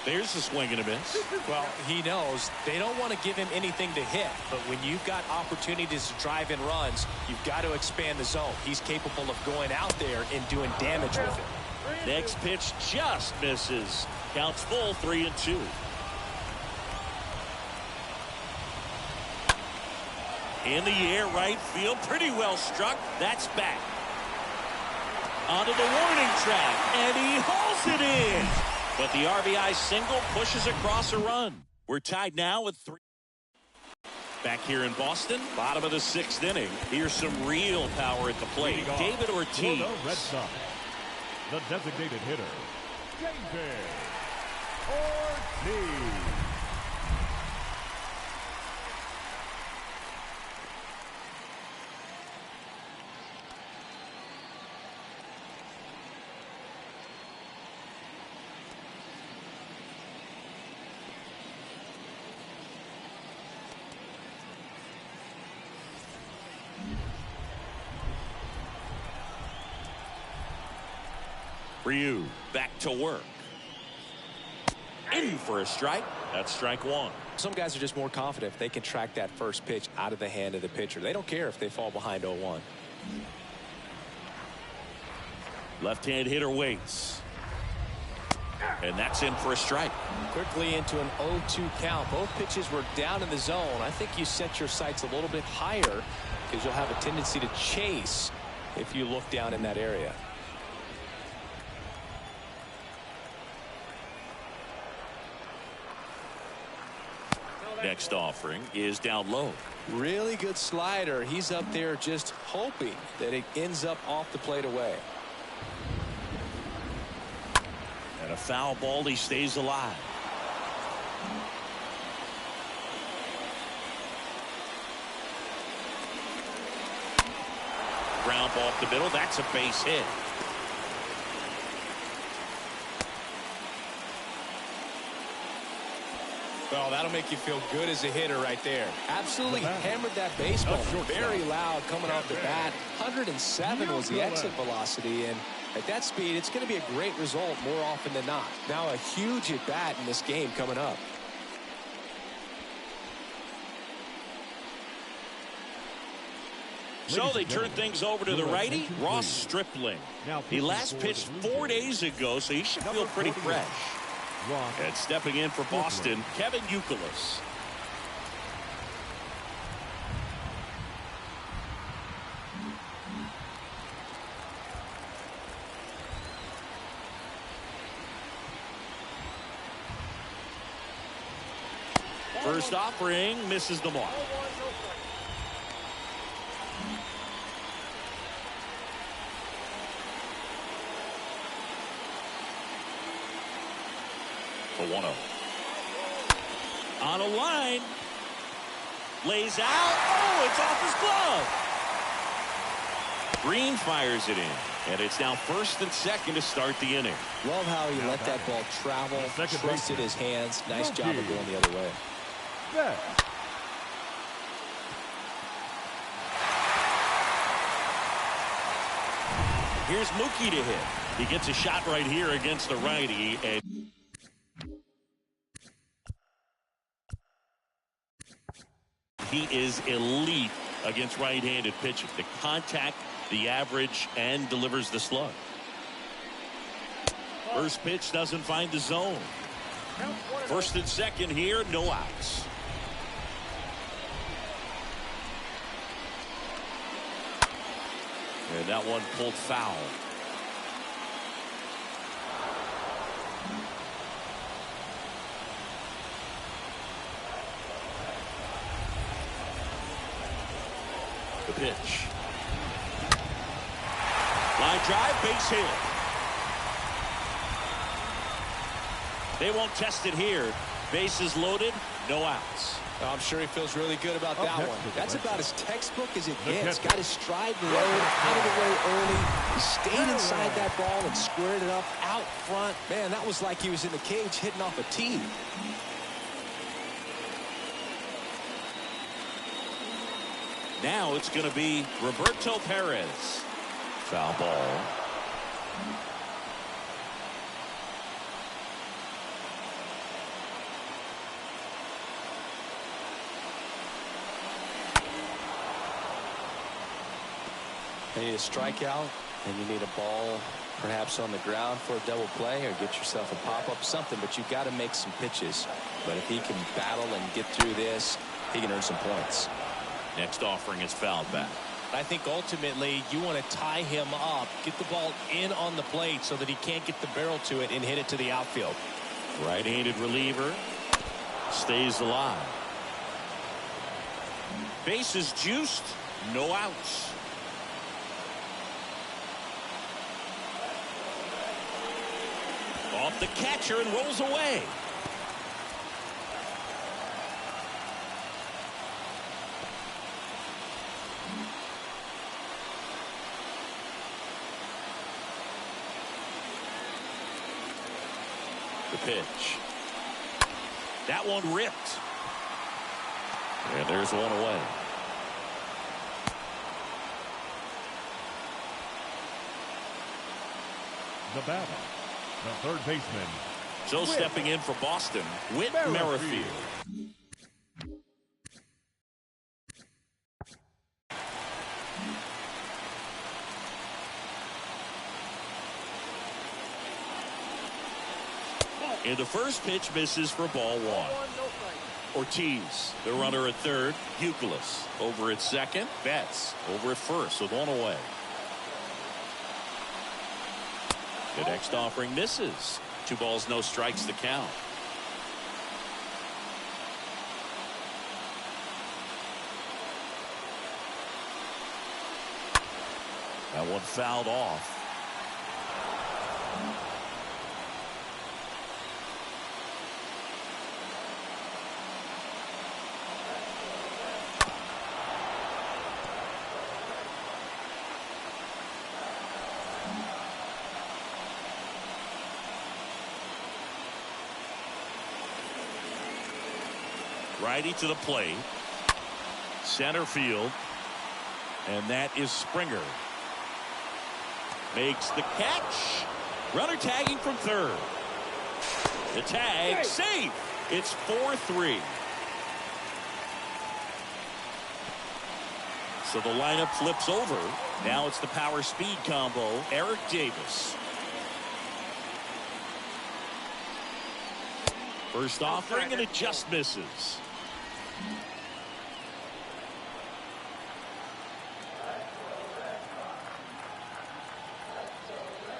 There's the swing and a miss. Well, he knows they don't want to give him anything to hit, but when you've got opportunities to drive in runs, you've got to expand the zone. He's capable of going out there and doing damage with it. Next pitch just misses. Counts full, 3-2. In the air, right field, pretty well struck. That's back. Onto the warning track, and he hauls it in. But the RBI single pushes across a run. We're tied now with 3. Back here in Boston, bottom of the 6th inning. Here's some real power at the plate. David Ortiz. Red Sox, the designated hitter, David Ortiz. Ryu back to work. In for a strike. That's strike 1. Some guys are just more confident if they can track that first pitch out of the hand of the pitcher. They don't care if they fall behind 0-1. Left-hand hitter waits. And that's in for a strike. Quickly into an 0-2 count. Both pitches were down in the zone. I think you set your sights a little bit higher because you'll have a tendency to chase if you look down in that area. Next offering is down low. Really good slider. He's up there just hoping that it ends up off the plate away. And a foul ball, he stays alive. Ground ball up the middle. That's a base hit. Well, that'll make you feel good as a hitter right there. Absolutely hammered that baseball. Very loud coming off the bat. 107 was the exit velocity, and at that speed, it's going to be a great result more often than not. Now a huge at bat in this game coming up. So they turn things over to the righty, Ross Stripling. He last pitched 4 days ago, so he should feel pretty fresh. And stepping in for Boston, Kevin Youkilis. First offering misses the mark. The 1-0. On a line. Lays out. Oh, it's off his glove. Green fires it in. And it's now first and second to start the inning. Love how he let that ball travel, trusted his hands. Nice job of going the other way. Here's Mookie to hit. He gets a shot right here against the righty. And he is elite against right-handed pitching. The contact, the average, and delivers the slug. First pitch doesn't find the zone. First and second here, no outs. And that one pulled foul. The pitch. Line drive, base hit. They won't test it here. Bases loaded, no outs. I'm sure he feels really good about that one. That's about as textbook as it gets. Got his stride low, out of the way early. He stayed inside that ball and squared it up out front. Man, that was like he was in the cage hitting off a tee. Now it's going to be Roberto Perez. Foul ball. You need a strikeout, and you need a ball perhaps on the ground for a double play, or get yourself a pop-up, something, but you've got to make some pitches. But if he can battle and get through this, he can earn some points. Next offering is fouled back. I think ultimately you want to tie him up, get the ball in on the plate so that he can't get the barrel to it and hit it to the outfield. Right-handed reliever stays alive. Bases juiced, no outs. Off the catcher and rolls away. The pitch. That one ripped. And there's one away. The batter, the third baseman. So stepping in for Boston, Whit Merrifield. And the first pitch misses for ball one. Ortiz, the runner at third. Youkilis over at second. Betts over at first with one away. The next offering misses. 2 balls, no strikes to count. That one fouled off. Righty to the plate. Center field. And that is Springer. Makes the catch. Runner tagging from third. The tag safe. It's 4-3. So the lineup flips over. Now it's the power speed combo. Eric Davis. First offering, and it just misses.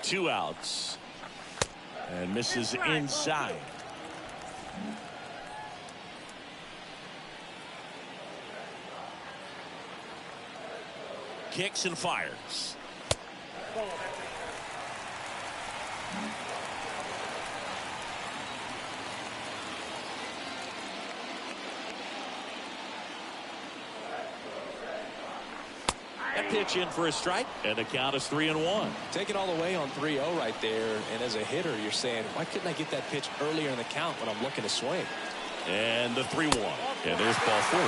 Two outs. And misses inside. Kicks and fires. That pitch in for a strike, and the count is 3-1. Take it all the way on 3-0 right there, and as a hitter, you're saying, why couldn't I get that pitch earlier in the count when I'm looking to swing? And the 3-1, and there's ball 4.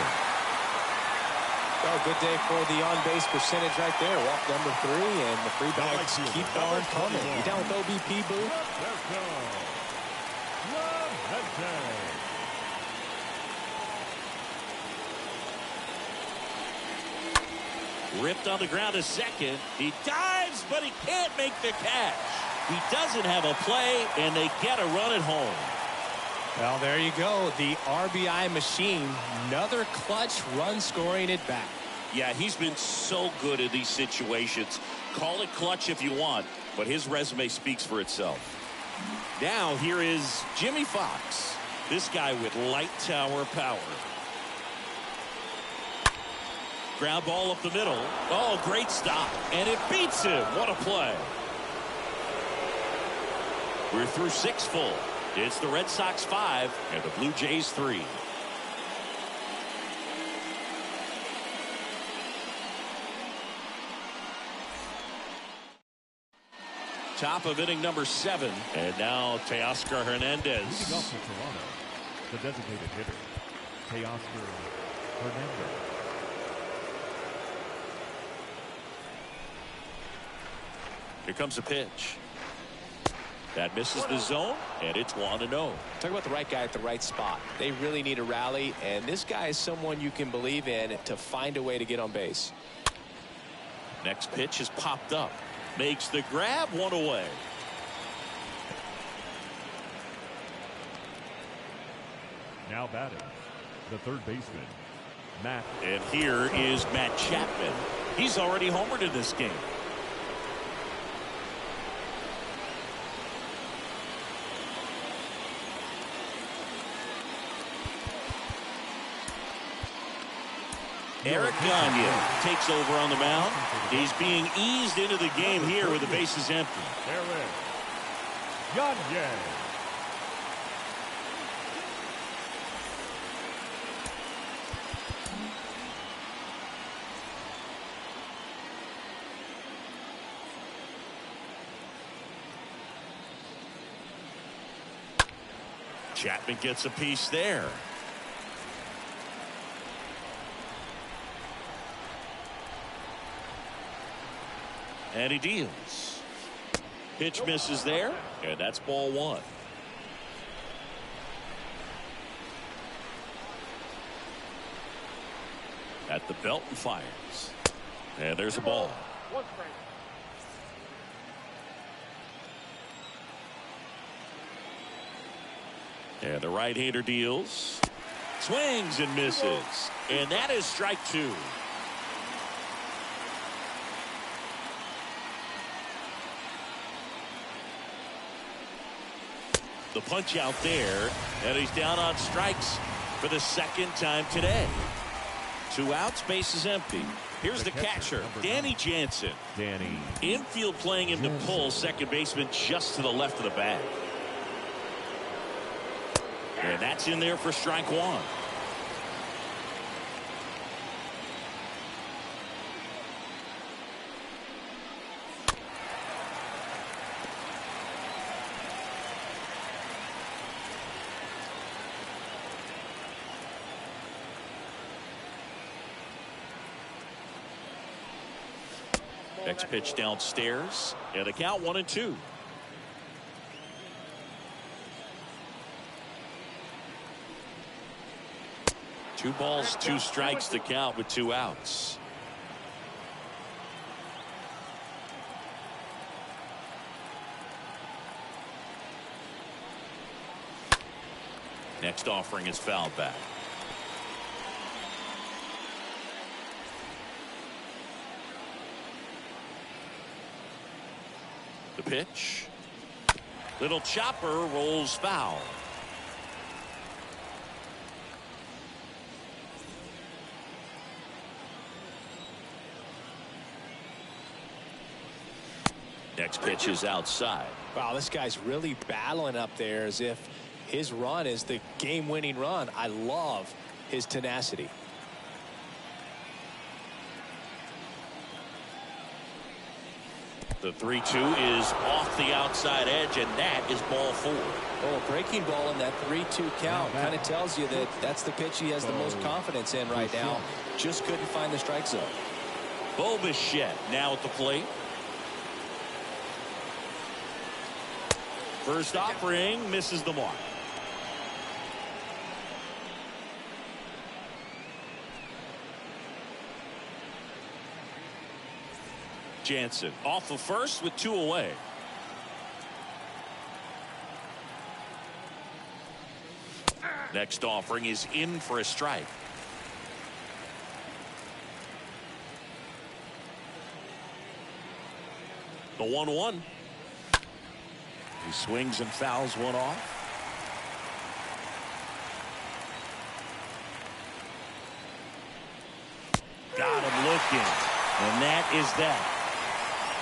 Well, good day for the on-base percentage right there. Walk number 3, and the free bags keep on coming. You down with OBP, Boo? Let's go. Ripped on the ground to second. He dives, but he can't make the catch. He doesn't have a play, and they get a run at home. Well, there you go. The RBI machine. Another clutch run scoring at bat. Yeah, he's been so good in these situations. Call it clutch if you want, but his resume speaks for itself. Now here is Jimmy Fox. This guy with light tower power. Ground ball up the middle. Oh, great stop. And it beats him. What a play. We're through 6 full. It's the Red Sox 5 and the Blue Jays 3. Top of inning number 7. And now Teoscar Hernandez. Leading off for Toronto, the designated hitter, Teoscar Hernandez. Here comes a pitch. That misses the zone, and it's 1-0. Talk about the right guy at the right spot. They really need a rally, and this guy is someone you can believe in to find a way to get on base. Next pitch is popped up. Makes the grab, 1 away. Now batting, the third baseman, Matt. And here is Matt Chapman. He's already homered in this game. Eric Gagne takes over on the mound. He's being eased into the game here with the bases empty. Eric Gagne. Chapman gets a piece there. And he deals. Pitch misses there, and that's ball 1. At the belt and fires. And there's a ball. And the right-hander deals. Swings and misses. And that is strike 2. The punch out there, and he's down on strikes for the second time today. 2 outs, base is empty. Here's the catcher, Danny Jansen. Danny. Infield playing him to pull second baseman just to the left of the bag. And that's in there for strike 1. Next pitch downstairs, and the count 1-2. Two balls, 2 strikes to count with 2 outs. Next offering is fouled back. The pitch. Little chopper rolls foul. Next pitch is outside. Wow, this guy's really battling up there as if his run is the game-winning run. I love his tenacity. The 3-2 is off the outside edge, and that is ball 4. Oh, a breaking ball in that 3-2 count kind of tells you that that's the pitch he has the most confidence in right now. Just couldn't find the strike zone. Bo Bichette now at the plate. First offering misses the mark. Jansen off of first with 2 away. Next offering is in for a strike. The 1-1. He swings and fouls one off. Got him looking. And that is that.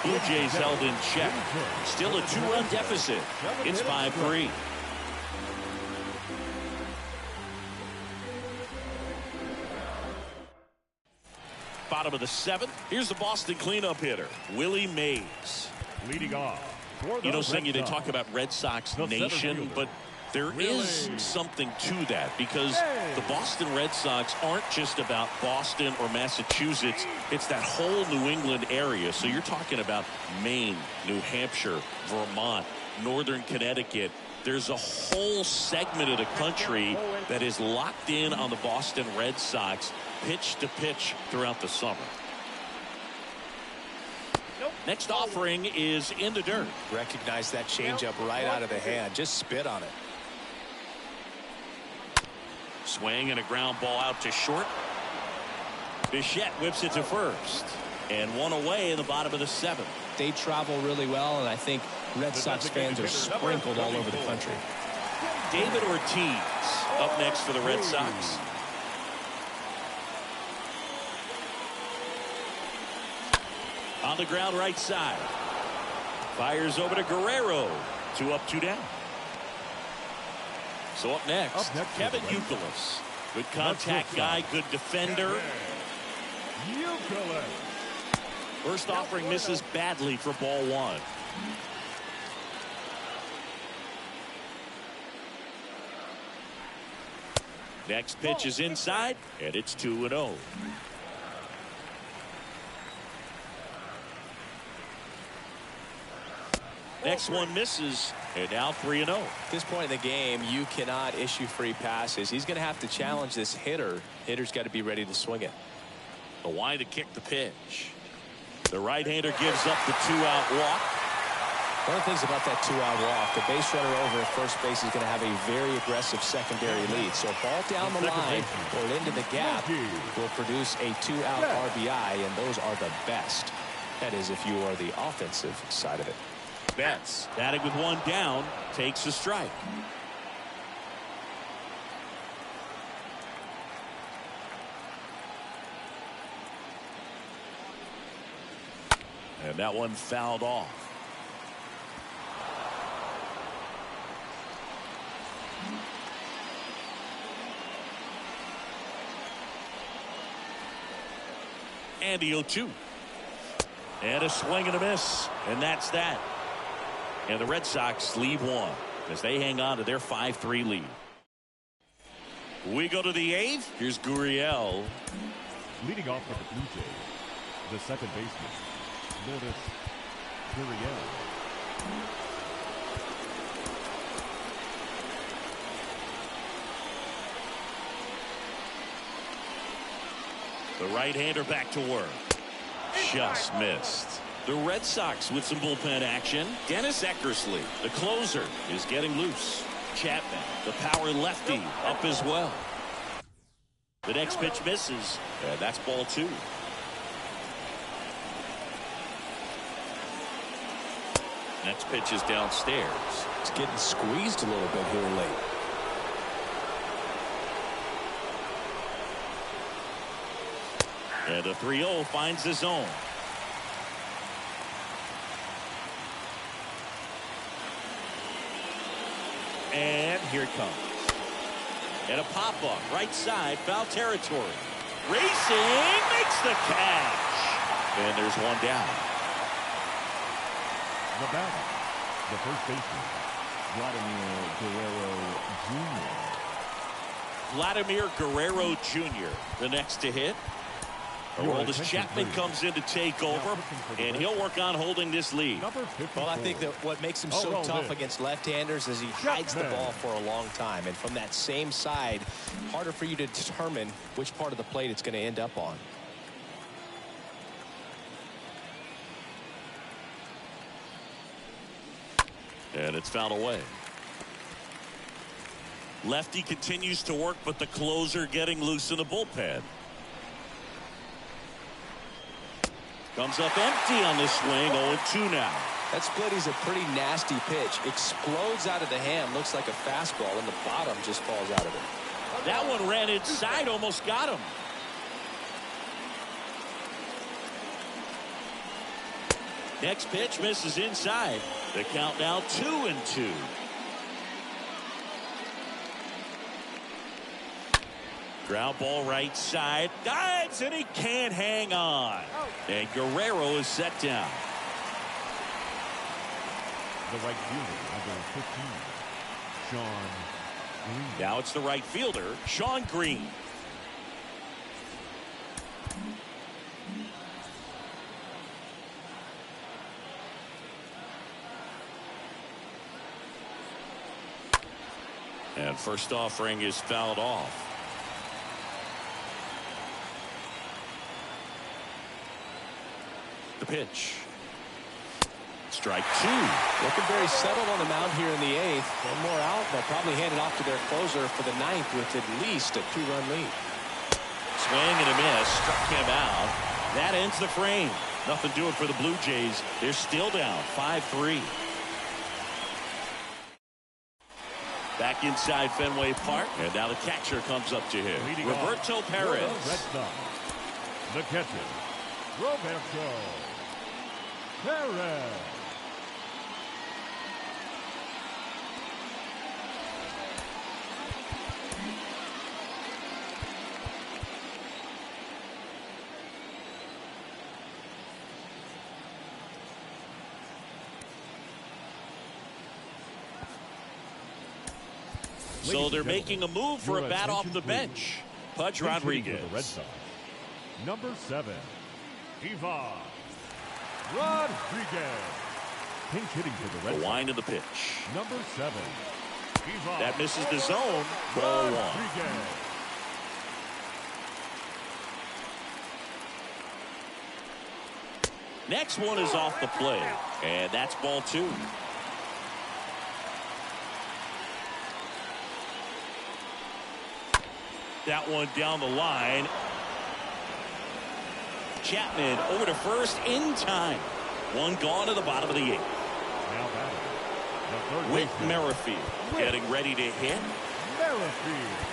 Blue Jays held in check. Still a 2-run deficit. It's 5-3. Bottom of the 7th. Here's the Boston cleanup hitter, Willie Mays. Leading off. You know, Singy, they talk about Red Sox Nation, but there is something to that because the Boston Red Sox aren't just about Boston or Massachusetts. It's that whole New England area. So you're talking about Maine, New Hampshire, Vermont, Northern Connecticut. There's a whole segment of the country that is locked in on the Boston Red Sox pitch to pitch throughout the summer. Next offering is in the dirt. Recognize that changeup right out of the hand. Just spit on it. Swing and a ground ball out to short. Bichette whips it to first. And 1 away in the bottom of the 7th. They travel really well, and I think Red Sox fans are sprinkled all over the country. David Ortiz up next for the Red Sox. On the ground right side. Fires over to Guerrero. 2 up, 2 down. So up next Kevin Youkilis. Good contact guy, good defender. First offering misses badly for ball 1. Next pitch is inside, and it's 2-0. Next one misses, and now 3-0. At this point in the game, you cannot issue free passes. He's going to have to challenge this hitter. Hitter's got to be ready to swing it. The wide to kick the pitch. The right-hander gives up the 2-out walk. One of the things about that 2-out walk, the base runner over at first base is going to have a very aggressive secondary lead. So a ball down the line or into the gap will produce a 2-out RBI, and those are the best. That is if you are the offensive side of it. Betts, batting with 1 down, takes a strike. And that one fouled off. And the 0-2. And a swing and a miss. And that's that. And the Red Sox leave 1 as they hang on to their 5-3 lead. We go to the 8th. Here's Gurriel. Leading off for the Blue Jays, the second baseman, Lourdes Gurriel. The right-hander back to work. Just missed. The Red Sox with some bullpen action. Dennis Eckersley, the closer, is getting loose. Chapman, the power lefty, up as well. The next pitch misses, and that's ball 2. Next pitch is downstairs. It's getting squeezed a little bit here late. And the 3-0 finds the zone. And here it comes. And a pop-up, right side, foul territory. Racing, makes the catch. And there's one down. The batter, the first baseman, Vladimir Guerrero Jr. Vladimir Guerrero Jr. the next to hit. Aroldis Chapman comes in to take over, and he'll work on holding this lead. Well, I think that what makes him so tough against left-handers is he hides the ball for a long time. And from that same side, harder for you to determine which part of the plate it's going to end up on. And it's fouled away. Lefty continues to work, but the closer getting loose in the bullpen. Comes up empty on the swing. 0-2 now. That split is a pretty nasty pitch. Explodes out of the hand. Looks like a fastball, and the bottom just falls out of it. That one ran inside. Almost got him. Next pitch misses inside. The count now 2-2. Ground ball right side. Dives, and he can't hang on. And Guerrero is set down. The right fielder, number 15, Sean Green. Now it's the right fielder, Sean Green. And first offering is fouled off. The pitch. Strike 2. Looking very settled on the mound here in the 8th. One more out. They'll probably hand it off to their closer for the 9th with at least a 2-run lead. Swing and a miss. Struck him out. That ends the frame. Nothing doing for the Blue Jays. They're still down 5-3. Back inside Fenway Park. And now the catcher comes up to him. Roberto Perez. The catcher, Roberto Perez. So they're making a move for a bat off the bench. Pudge Rodriguez. The Red Sox. Number 7, Ivan Rodriguez. Pinch hitting for the Red Sox. The wind of the pitch. Number 7, Ivan. That misses the zone. Ball 1. Rodriguez. Next one is off the plate. And that's ball 2. That one down the line. Chapman over to first in time. One gone to the bottom of the 8th. Now batting, the third Whit baseman, Merrifield getting ready to hit. Merrifield.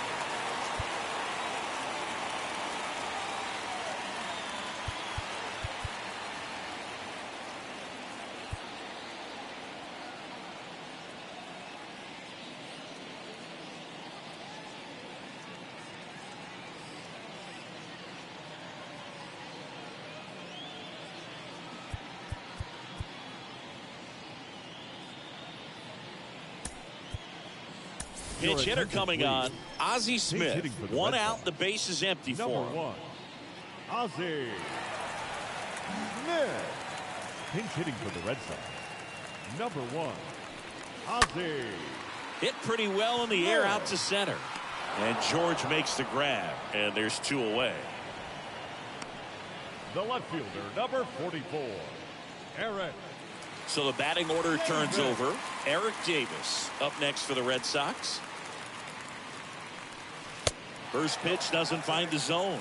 Pitch hitter coming on. Ozzie Smith. One out. The base is empty for him. Number 1, Ozzie Smith. Pinch hitting for the Red Sox. Number 1, Ozzie. Hit pretty well in the air out to center. And George makes the grab. And there's 2 away. The left fielder, number 44, Eric So the batting order turns over. Eric Davis up next for the Red Sox. First pitch doesn't find the zone.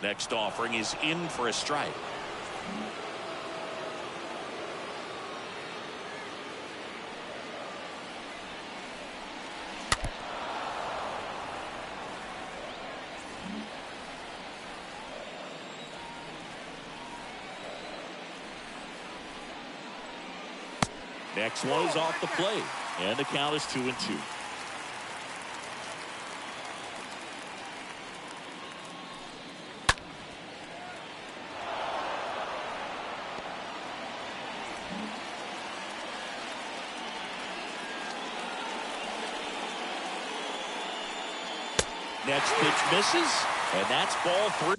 Next offering is in for a strike. Next one is off the plate, and the count is 2-2. Next pitch misses, and that's ball 3.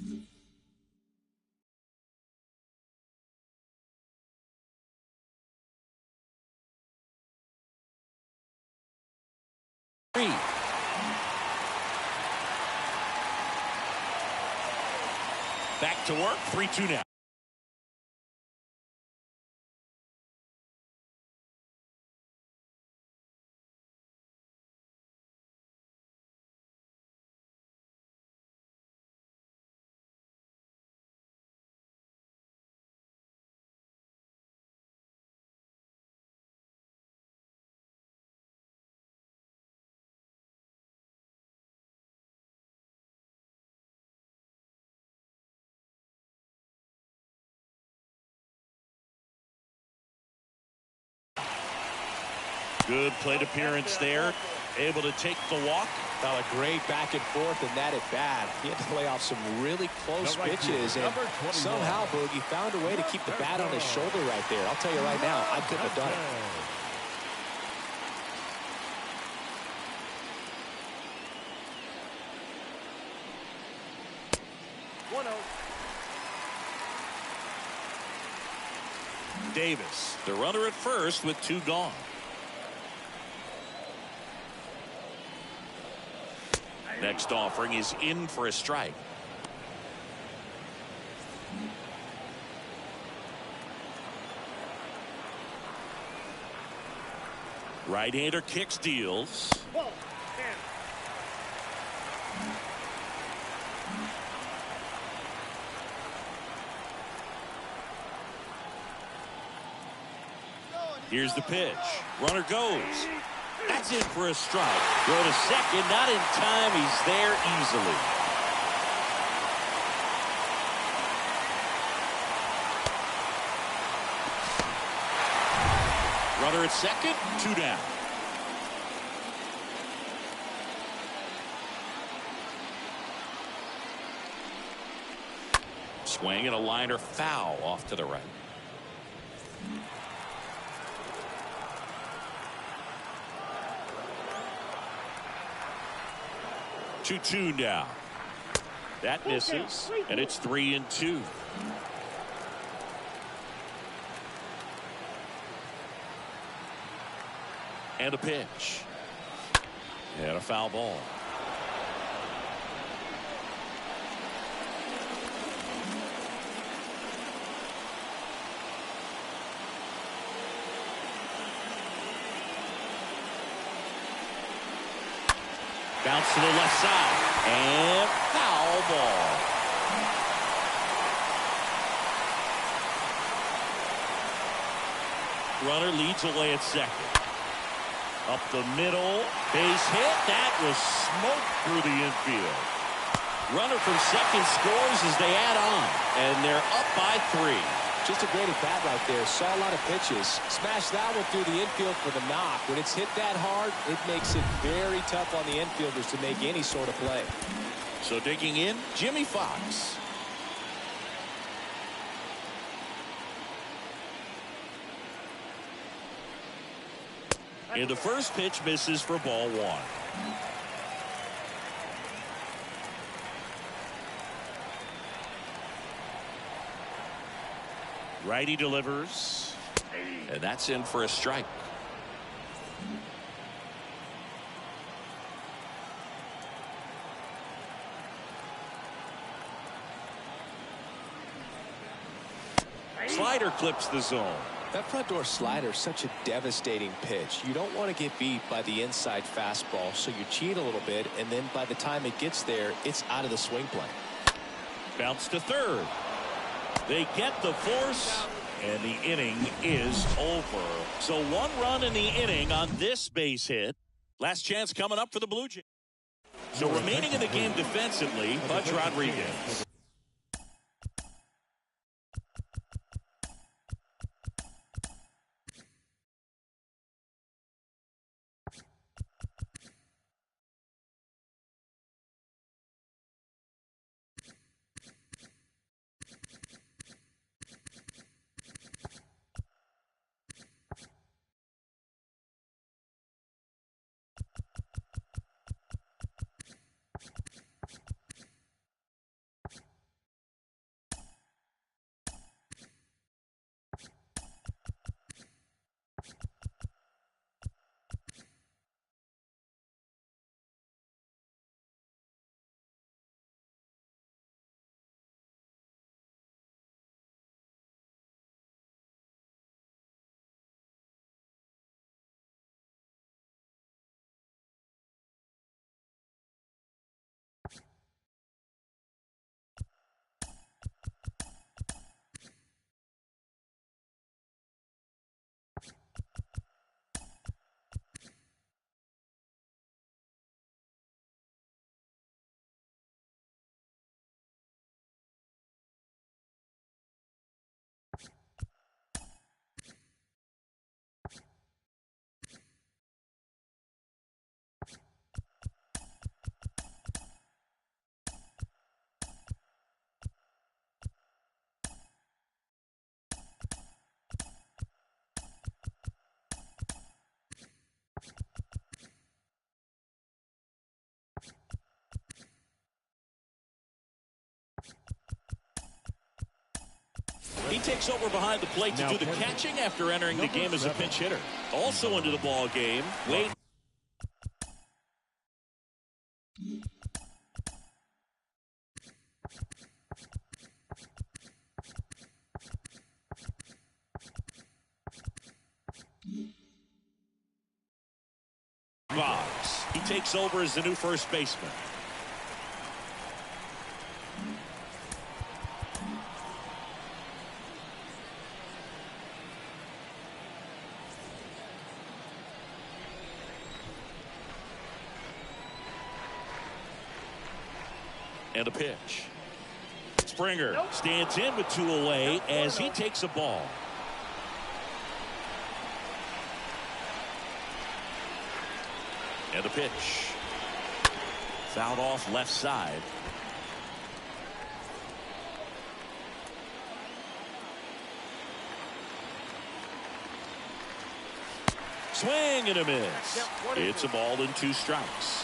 Back to work, 3-2 now. Good plate appearance there. Able to take the walk. Well, a great back and forth in that at bat. He had to play off some really close pitches, and somehow Boogie found a way to keep the bat on his shoulder right there. I'll tell you right now, I couldn't have done it. Davis, the runner at first with 2 gone. Next offering is in for a strike. Right-hander kicks, deals. Ball, Here's the pitch. Runner goes. That's in for a strike. Go to second, not in time. He's there easily. Runner at second, 2 down. Swing and a liner foul off to the right. Two now. That misses, and it's 3-2. And a pitch. And a foul ball. Bounce to the left side. And foul ball. Runner leads away at second. Up the middle. Base hit. That was smoked through the infield. Runner from second scores as they add on. And they're up by 3. Just a great at bat right there. Saw a lot of pitches. Smashed that one through the infield for the knock. When it's hit that hard, it makes it very tough on the infielders to make any sort of play. So digging in, Jimmy Fox. And the first pitch misses for ball 1. Righty delivers, and that's in for a strike. slider clips the zone. That front door slider is such a devastating pitch. You don't want to get beat by the inside fastball, so you cheat a little bit, and then by the time it gets there, it's out of the swing plane. Bounce to third. They get the force, and the inning is over. So 1 run in the inning on this base hit. Last chance coming up for the Blue Jays. So remaining in the game defensively, Pudge Rodriguez. He takes over behind the plate to do the catching after entering the game as a pinch hitter. Also into the ball game, Wade. Boggs. He takes over as the new first baseman. And a pitch. Springer stands in with 2 away as he takes a ball. And a pitch. Fouled off left side. Swing and a miss. It's a ball and 2 strikes.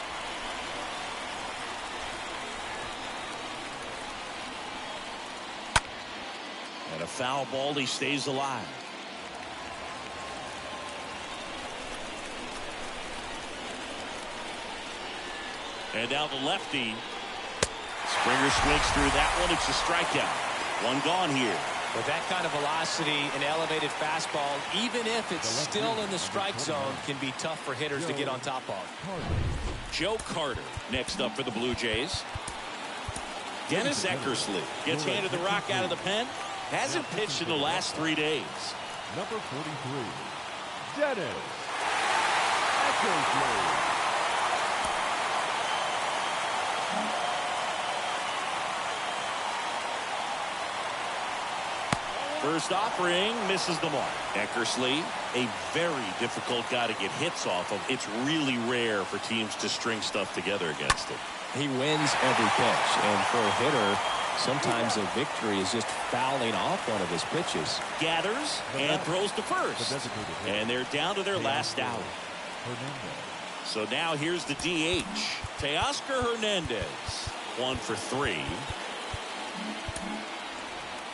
And a foul ball, he stays alive. And now the lefty. Springer swings through that one. It's a strikeout. 1 gone here. With that kind of velocity, an elevated fastball, even if it's still in the strike zone, can be tough for hitters to get on top of. Joe Carter next up for the Blue Jays. Dennis Eckersley gets handed the rock out of the pen. Hasn't pitched in the last 3 days. Number 43, Dennis Eckersley. First offering misses the mark. Eckersley, a very difficult guy to get hits off of. It's really rare for teams to string stuff together against him. He wins every pitch, and for a hitter, sometimes a victory is just fouling off one of his pitches. Gathers and throws to first. And they're down to their last out. So now here's the DH. Teoscar Hernandez. 1 for 3.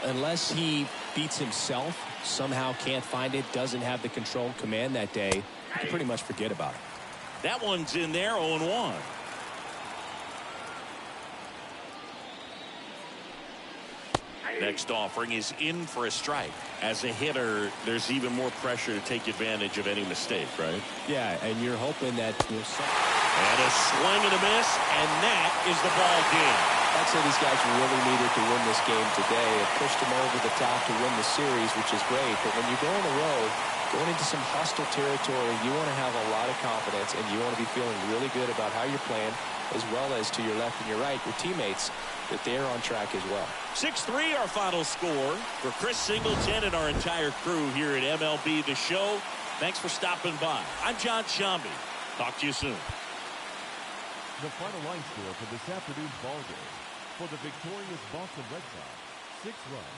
Unless he beats himself, somehow can't find it, doesn't have the control command that day, you can pretty much forget about it. That one's in there, 0-1. Next offering is in for a strike. As a hitter, there's even more pressure to take advantage of any mistake, right? Yeah, and you're hoping that you'll... And a swing and a miss, and that is the ball game. I'd say these guys really needed to win this game today. It pushed them over the top to win the series, which is great. But when you go on the road, going into some hostile territory, you want to have a lot of confidence, and you want to be feeling really good about how you're playing, as well as to your left and your right, your teammates, that they're on track as well. 6-3 our final score. For Chris Singleton and our entire crew here at MLB The Show, thanks for stopping by. I'm John Shambi. Talk to you soon. The final line score for this afternoon's ball game. For the victorious Boston Red Sox, 6 runs